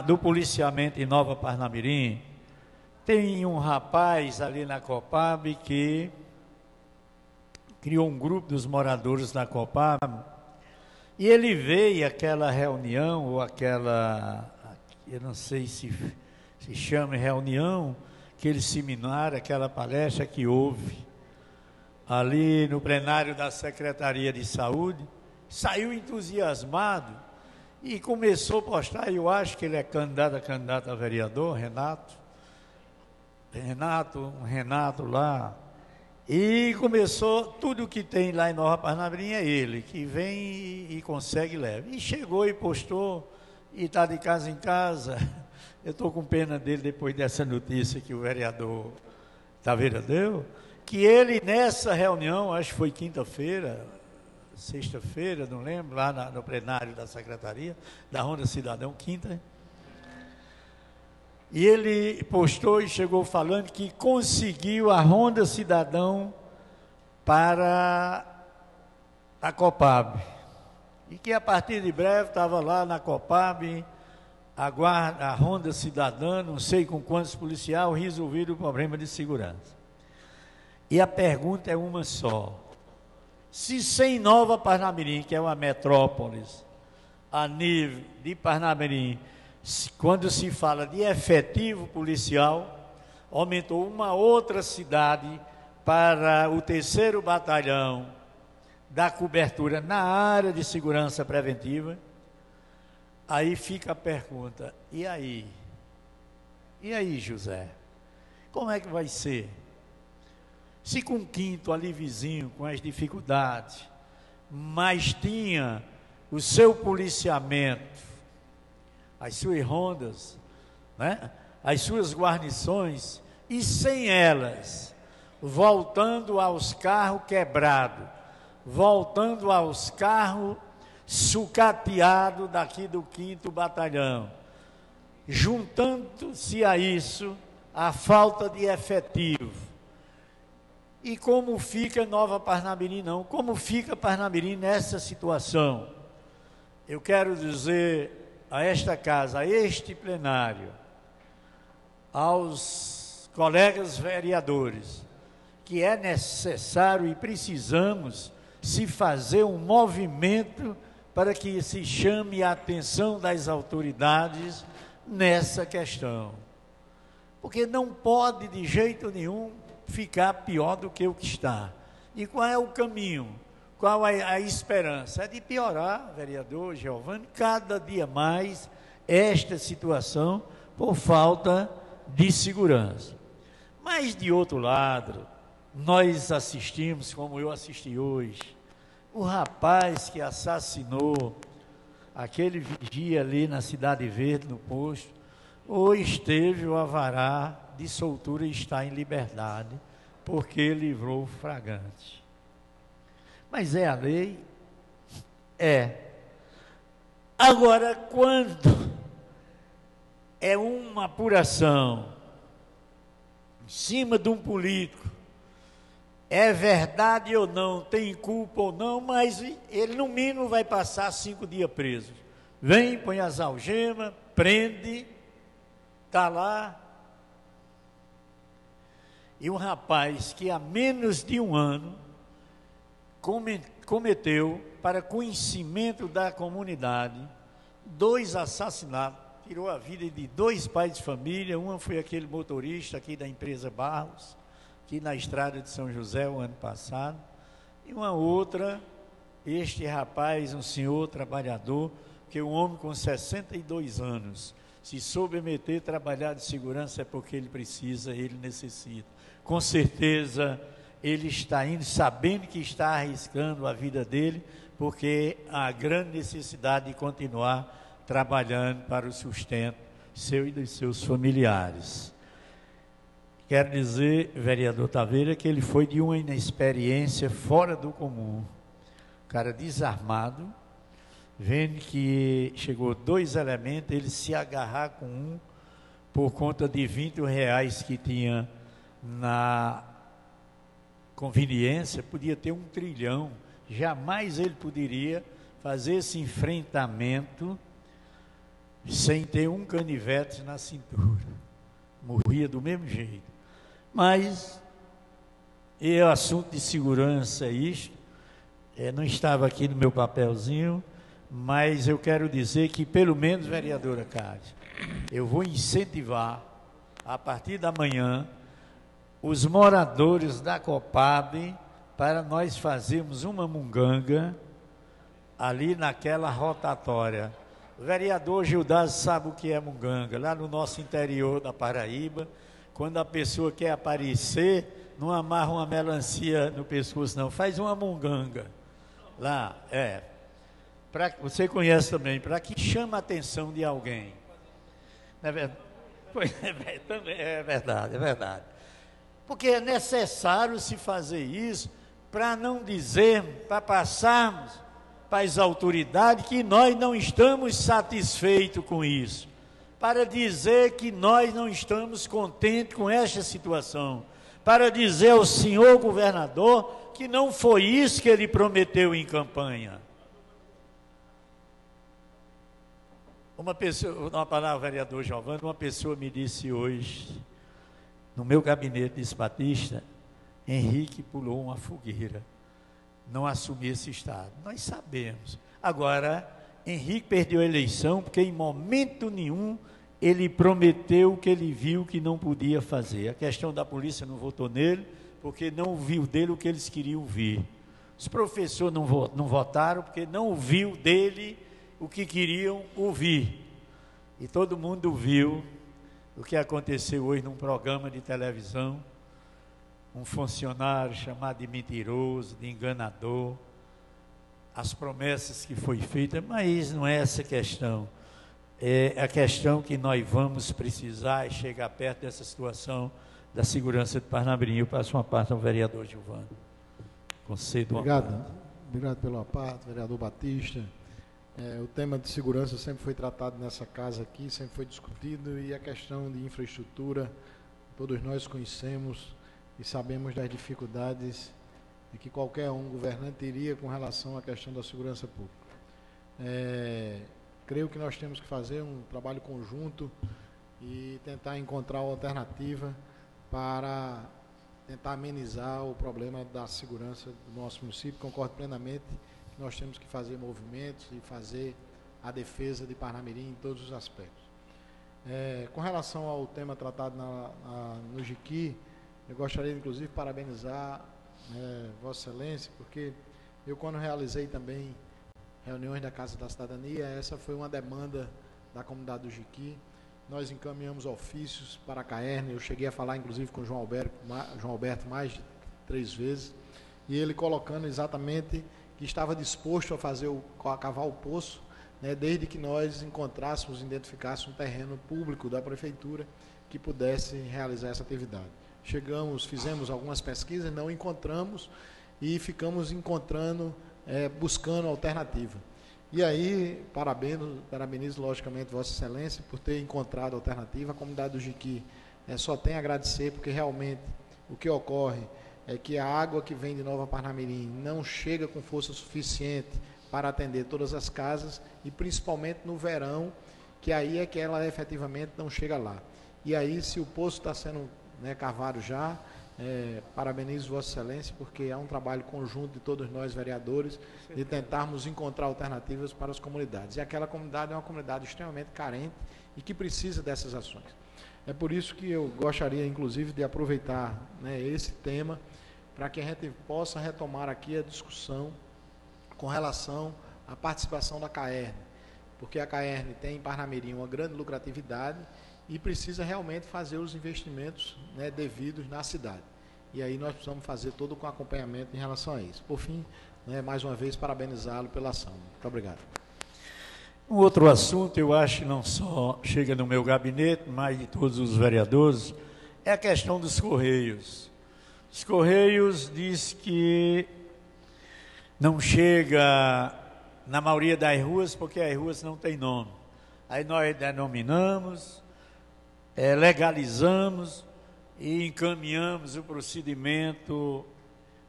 do policiamento em Nova Parnamirim, tem um rapaz ali na Copab que criou um grupo dos moradores da Copab e ele veio àquela reunião, ou aquela, eu não sei se chama reunião, aquele seminário, aquela palestra que houve ali no plenário da Secretaria de Saúde, saiu entusiasmado e começou a postar, eu acho que ele é candidato a vereador, Renato lá, e começou, tudo que tem lá em Nova Parnamirim é ele, que vem e consegue leva. E chegou e postou, e está de casa em casa. Eu estou com pena dele depois dessa notícia que o vereador Taveira deu, que ele nessa reunião, acho que foi quinta-feira, sexta-feira, não lembro, lá no plenário da Secretaria, da Ronda Cidadão, quinta, e ele postou e chegou falando que conseguiu a Ronda Cidadão para a Copab. E que a partir de breve estava lá na Copab, a Ronda Cidadã, não sei com quantos policiais, resolvido o problema de segurança. E a pergunta é uma só. Se sem Nova Parnamirim, que é uma metrópole, a nível de Parnamirim, quando se fala de efetivo policial, aumentou uma outra cidade para o 3º Batalhão da cobertura na área de segurança preventiva, aí fica a pergunta, e aí? E aí, José? Como é que vai ser? Se com o 5º ali vizinho, com as dificuldades, mas tinha o seu policiamento, as suas rondas, né? As suas guarnições, e sem elas, voltando aos carros quebrados, voltando aos carros sucateados daqui do 5º Batalhão, juntando-se a isso a falta de efetivo. E como fica Nova Parnamirim não? Como fica Parnamirim nessa situação? Eu quero dizer a esta casa, a este plenário, aos colegas vereadores, que é necessário e precisamos se fazer um movimento para que se chame a atenção das autoridades nessa questão. Porque não pode de jeito nenhum ficar pior do que o que está. E qual é o caminho? Qual é a esperança? É de piorar, vereador Giovanni, cada dia mais esta situação por falta de segurança. Mas, de outro lado, nós assistimos, como eu assisti hoje, o rapaz que assassinou aquele vigia ali na Cidade Verde, no posto, hoje esteve o alvará de soltura e está em liberdade, porque livrou o flagrante. Mas é a lei? É. Agora, quando é uma apuração em cima de um político é verdade ou não, tem culpa ou não, mas ele no mínimo vai passar 5 dias preso. Vem, põe as algemas, prende, está lá. E um rapaz que há menos de um ano cometeu, para conhecimento da comunidade, 2 assassinatos, tirou a vida de 2 pais de família. Uma foi aquele motorista aqui da empresa Barros, aqui na estrada de São José o ano passado, e uma outra, este rapaz, um senhor trabalhador, que um homem com 62 anos, se submeter a trabalhar de segurança é porque ele precisa, ele necessita. Com certeza, ele está indo sabendo que está arriscando a vida dele, porque há grande necessidade de continuar trabalhando para o sustento seu e dos seus familiares. Quero dizer, vereador Taveira, que ele foi de uma inexperiência fora do comum. O cara desarmado, vendo que chegou 2 elementos, ele se agarrar com um, por conta de R$20 que tinha na conveniência, podia ter 1 trilhão, jamais ele poderia fazer esse enfrentamento sem ter um canivete na cintura, morria do mesmo jeito. Mas é assunto de segurança isto, não estava aqui no meu papelzinho, mas eu quero dizer que pelo menos, vereadora Cátia, eu vou incentivar a partir da manhã os moradores da Copab para nós fazermos uma munganga ali naquela rotatória. O vereador Gildas sabe o que é munganga, lá no nosso interior da Paraíba, quando a pessoa quer aparecer, não amarra uma melancia no pescoço não, faz uma munganga, lá, você conhece também, para que chama a atenção de alguém, não é verdade? É verdade, porque é necessário se fazer isso, para não dizer, para passarmos para as autoridades que nós não estamos satisfeitos com isso, para dizer que nós não estamos contentes com esta situação, para dizer ao senhor governador que não foi isso que ele prometeu em campanha. Uma palavra, vereador Giovanni, uma pessoa me disse hoje, no meu gabinete, disse: Batista, Henrique pulou uma fogueira, não assumiu esse estado. Nós sabemos. Agora, Henrique perdeu a eleição porque em momento nenhum ele prometeu o que ele viu que não podia fazer. A questão da polícia não votou nele, porque não viu dele o que eles queriam ouvir. Os professores não votaram porque não ouviu dele o que queriam ouvir. E todo mundo viu o que aconteceu hoje num programa de televisão, um funcionário chamado de mentiroso, de enganador, as promessas que foi feita, mas não é essa questão. É a questão que nós vamos precisar chegar perto dessa situação da segurança de Parnamirim. Eu passo uma parte ao vereador Giovanni. Concedo uma parte. Obrigado pela parte, vereador Batista. O tema de segurança sempre foi tratado nessa casa aqui, sempre foi discutido, e a questão de infraestrutura, todos nós conhecemos e sabemos das dificuldades de que qualquer governante teria com relação à questão da segurança pública. Creio que nós temos que fazer um trabalho conjunto e tentar encontrar uma alternativa para tentar amenizar o problema da segurança do nosso município. Concordo plenamente que nós temos que fazer movimentos e fazer a defesa de Parnamirim em todos os aspectos. Com relação ao tema tratado no Jiqui, eu gostaria, inclusive, de parabenizar Vossa Excelência, porque eu, quando realizei também reuniões da Casa da Cidadania, essa foi uma demanda da comunidade do Jiqui. Nós encaminhamos ofícios para a CAERN, eu cheguei a falar, inclusive, com o João Alberto mais de 3 vezes, e ele colocando exatamente que estava disposto a cavar o poço, desde que nós encontrássemos, identificássemos um terreno público da prefeitura que pudesse realizar essa atividade. Fizemos algumas pesquisas, não encontramos, e ficamos buscando alternativa. E aí, parabenizo logicamente Vossa Excelência por ter encontrado alternativa. A comunidade do Jiqui só tem a agradecer, porque realmente o que ocorre é que a água que vem de Nova Parnamirim não chega com força suficiente para atender todas as casas, e principalmente no verão, que aí é que ela efetivamente não chega lá. E aí, se o poço está sendo, né, cavado já, parabenizo Vossa Excelência, porque é um trabalho conjunto de todos nós, vereadores, de tentarmos encontrar alternativas para as comunidades. E aquela comunidade é uma comunidade extremamente carente e que precisa dessas ações. É por isso que eu gostaria, inclusive, de aproveitar, né, esse tema, para que a gente possa retomar aqui a discussão com relação à participação da CAERN, porque a CAERN tem em Parnamirim uma grande lucratividade e precisa realmente fazer os investimentos, né, devidos na cidade. E aí nós precisamos fazer todo o acompanhamento em relação a isso. Por fim, né, mais uma vez, parabenizá-lo pela ação. Muito obrigado. Um outro assunto, eu acho que não só chega no meu gabinete, mas de todos os vereadores, é a questão dos Correios. Os Correios diz que não chega na maioria das ruas, porque as ruas não têm nome. Aí nós denominamos, legalizamos e encaminhamos o procedimento.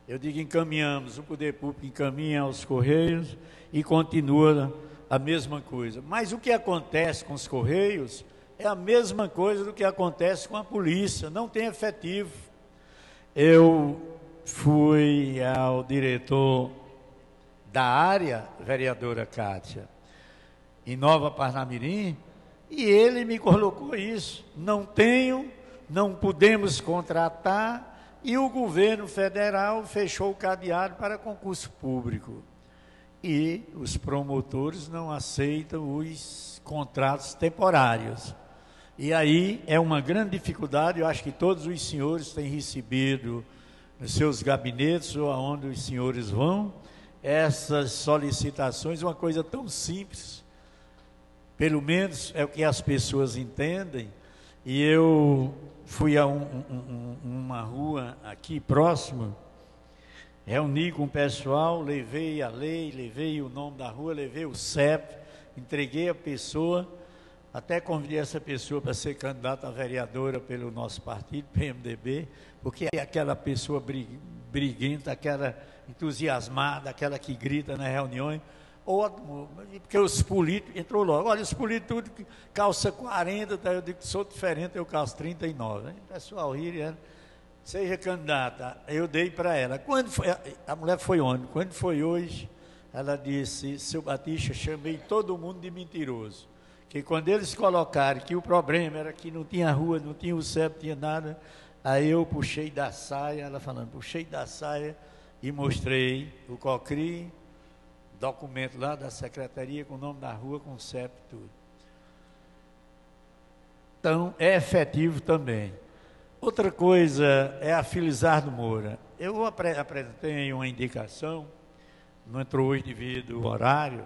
Eu digo encaminhamos, o poder público encaminha aos Correios e continua a mesma coisa. Mas o que acontece com os Correios é a mesma coisa do que acontece com a polícia, não tem efetivo. Eu fui ao diretor da área, vereadora Kátia, em Nova Parnamirim, e ele me colocou isso: não podemos contratar, e o governo federal fechou o cadeado para concurso público. E os promotores não aceitam os contratos temporários. E aí é uma grande dificuldade. Eu acho que todos os senhores têm recebido nos seus gabinetes ou aonde os senhores vão essas solicitações, uma coisa tão simples, pelo menos é o que as pessoas entendem. E eu fui a uma rua aqui próxima, reuni com o pessoal, levei a lei, levei o nome da rua, levei o CEP, entreguei a pessoa, até convidei essa pessoa para ser candidata a vereadora pelo nosso partido, PMDB, porque é aquela pessoa briguenta, aquela entusiasmada, aquela que grita nas reuniões, porque os políticos, entrou logo, olha, os políticos tudo calça 40, eu digo que sou diferente, eu calço 39, o pessoal ri, seja candidata. Eu dei para ela. Quando foi, a mulher foi ontem, quando foi hoje, ela disse: seu Batista, chamei todo mundo de mentiroso, que quando eles colocaram que o problema era que não tinha rua, não tinha o CEP, não tinha nada, aí eu puxei da saia, ela falando, puxei da saia e mostrei o COCRI, documento lá da secretaria com o nome da rua, com o CEP e tudo. Então, é efetivo também. Outra coisa é a Felizardo Moura. Eu apresentei uma indicação, não entrou hoje devido ao horário,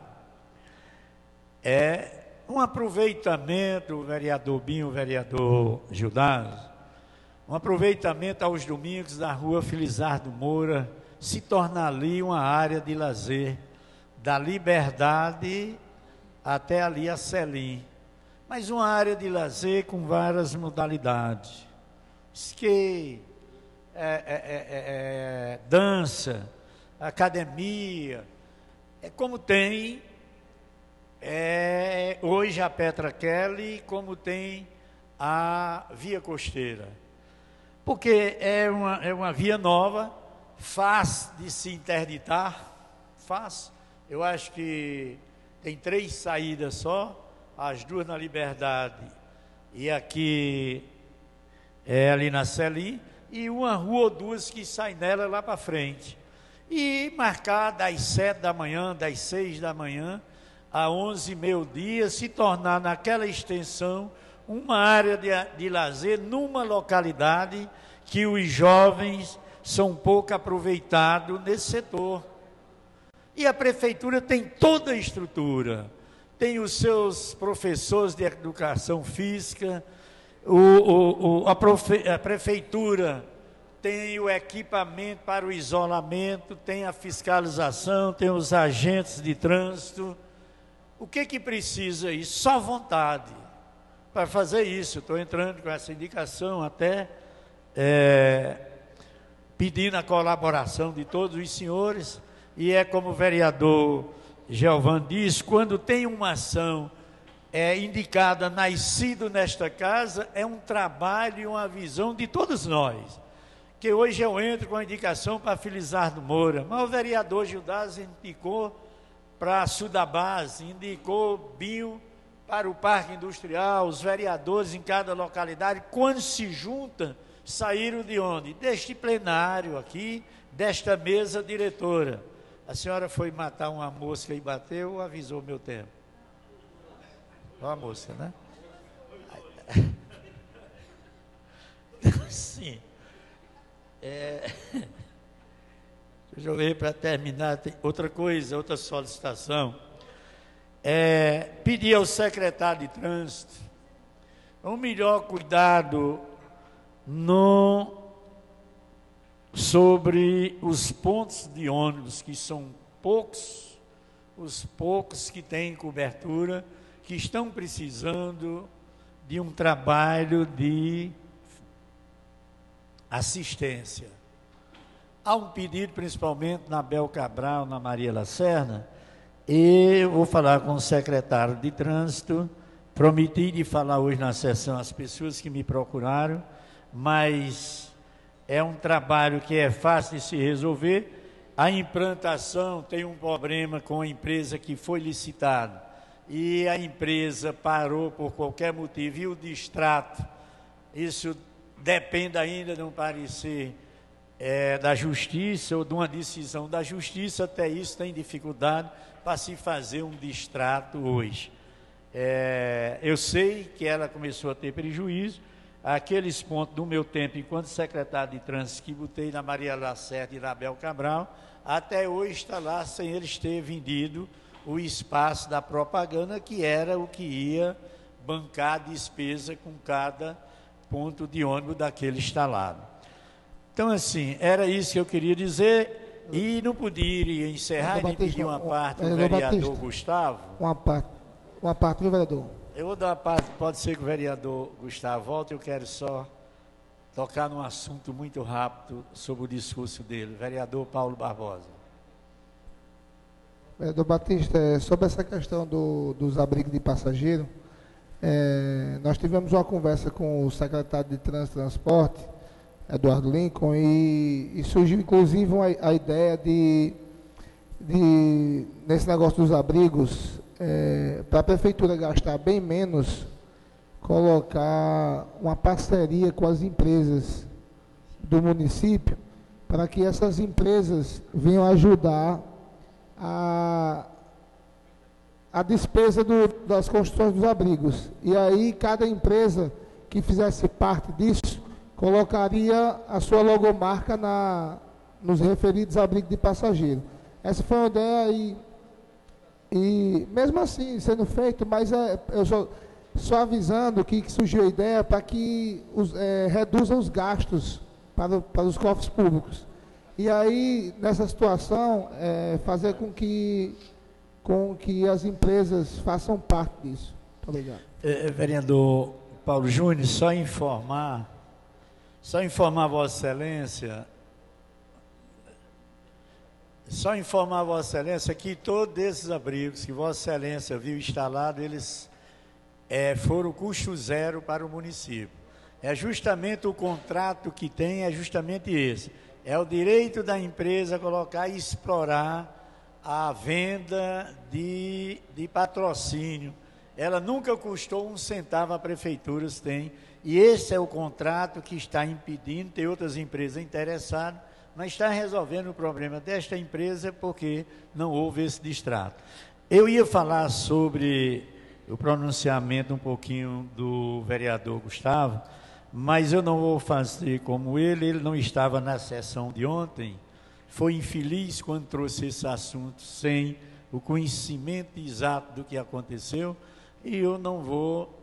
é um aproveitamento, o vereador Binho, o vereador Gildas, um aproveitamento aos domingos da rua Felizardo Moura, se tornar ali uma área de lazer, da Liberdade até ali a Selim, mas uma área de lazer com várias modalidades, skate, dança, academia, como tem hoje a Petra Kelly, como tem a Via Costeira, porque é uma via nova, fácil de se interditar, fácil. Eu acho que tem 3 saídas só, as 2 na Liberdade e aqui ali na Selim, e uma rua ou 2 que saem nela lá para frente. E marcar das 7 da manhã, das 6 da manhã, a 11 meio-dia, se tornar naquela extensão uma área de lazer numa localidade que os jovens são pouco aproveitados nesse setor. E a prefeitura tem toda a estrutura, tem os seus professores de educação física, a prefeitura tem o equipamento para o isolamento, tem a fiscalização, tem os agentes de trânsito. O que precisa isso? Só vontade para fazer isso. Estou entrando com essa indicação até pedindo a colaboração de todos os senhores, e é como o vereador Geovan diz, quando tem uma ação indicada, nascido nesta casa, é um trabalho e uma visão de todos nós. Que hoje eu entro com a indicação para Felizardo Moura, mas o vereador Gildas indicou para a Sudabase, indicou Binho para o Parque Industrial, os vereadores em cada localidade, quando se juntam, saíram de onde? Deste plenário aqui, desta mesa diretora. A senhora foi matar uma mosca e bateu ou avisou o meu tempo? Uma mosca, né? Sim. Deixa eu ver para terminar, tem outra coisa, outra solicitação. Pedir ao secretário de trânsito um melhor cuidado sobre os pontos de ônibus, que são poucos, os poucos que têm cobertura, que estão precisando de um trabalho de assistência. Há um pedido, principalmente na Bel Cabral, na Maria Lacerda, e eu vou falar com o secretário de trânsito, prometi de falar hoje na sessão às pessoas que me procuraram, mas é um trabalho que é fácil de se resolver. A implantação tem um problema com a empresa que foi licitada, e a empresa parou por qualquer motivo, e o distrato, isso depende ainda de um parecer da justiça, ou de uma decisão da justiça. Até isso tem dificuldade para se fazer um distrato hoje. Eu sei que ela começou a ter prejuízo. Aqueles pontos do meu tempo, enquanto secretário de trânsito, que botei na Maria Lacerda e na Bel Cabral, até hoje está lá sem eles ter vendido o espaço da propaganda, que era o que ia bancar a despesa com cada ponto de ônibus daquele instalado. Então, assim, era isso que eu queria dizer, e não podia encerrar e nem pedir uma parte do vereador Gustavo. Uma parte do vereador. Eu vou dar uma parte, pode ser que o vereador Gustavo volte, eu quero só tocar num assunto muito rápido sobre o discurso dele. Vereador Paulo Barbosa. Vereador Batista, sobre essa questão dos abrigos de passageiro, nós tivemos uma conversa com o secretário de Trânsito e Transporte, Eduardo Lincoln, e surgiu inclusive a ideia de nesse negócio dos abrigos, para a prefeitura gastar bem menos, colocar uma parceria com as empresas do município, para que essas empresas venham ajudar a despesa das construções dos abrigos. E aí cada empresa que fizesse parte disso colocaria a sua logomarca nos referidos abrigos de passageiro. Essa foi uma ideia e mesmo assim sendo feito, mas eu só avisando que surgiu a ideia para que reduzam os gastos para os cofres públicos. E aí, nessa situação, fazer com que as empresas façam parte disso. Muito obrigado. Vereador Paulo Júnior, só informar Vossa Excelência que todos esses abrigos que Vossa Excelência viu instalado, eles foram custo zero para o município. É justamente o contrato que tem, é justamente esse. É o direito da empresa colocar e explorar a venda de patrocínio. Ela nunca custou um centavo, a prefeitura tem. E esse é o contrato que está impedindo, tem outras empresas interessadas, mas está resolvendo o problema desta empresa porque não houve esse distrato. Eu ia falar sobre o pronunciamento um pouquinho do vereador Gustavo, mas eu não vou fazer como ele não estava na sessão de ontem, foi infeliz quando trouxe esse assunto sem o conhecimento exato do que aconteceu, e eu não vou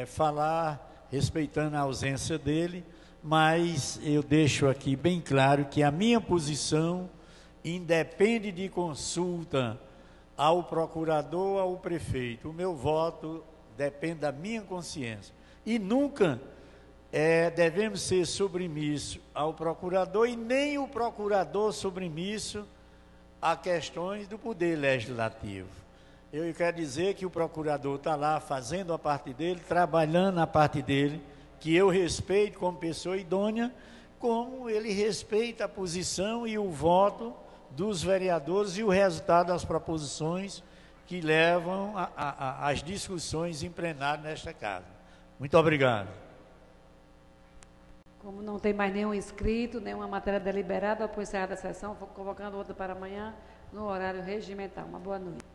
falar respeitando a ausência dele, mas eu deixo aqui bem claro que a minha posição independe de consulta ao procurador, ao prefeito. O meu voto depende da minha consciência. E nunca devemos ser submissos ao procurador e nem o procurador submisso a questões do poder legislativo. Eu quero dizer que o procurador está lá fazendo a parte dele, trabalhando a parte dele, que eu respeito como pessoa idônea, como ele respeita a posição e o voto dos vereadores e o resultado das proposições que levam às discussões em plenário nesta casa. Muito obrigado. Como não tem mais nenhum inscrito, nenhuma matéria deliberada, após encerrada a sessão, vou convocando outra para amanhã, no horário regimental. Uma boa noite.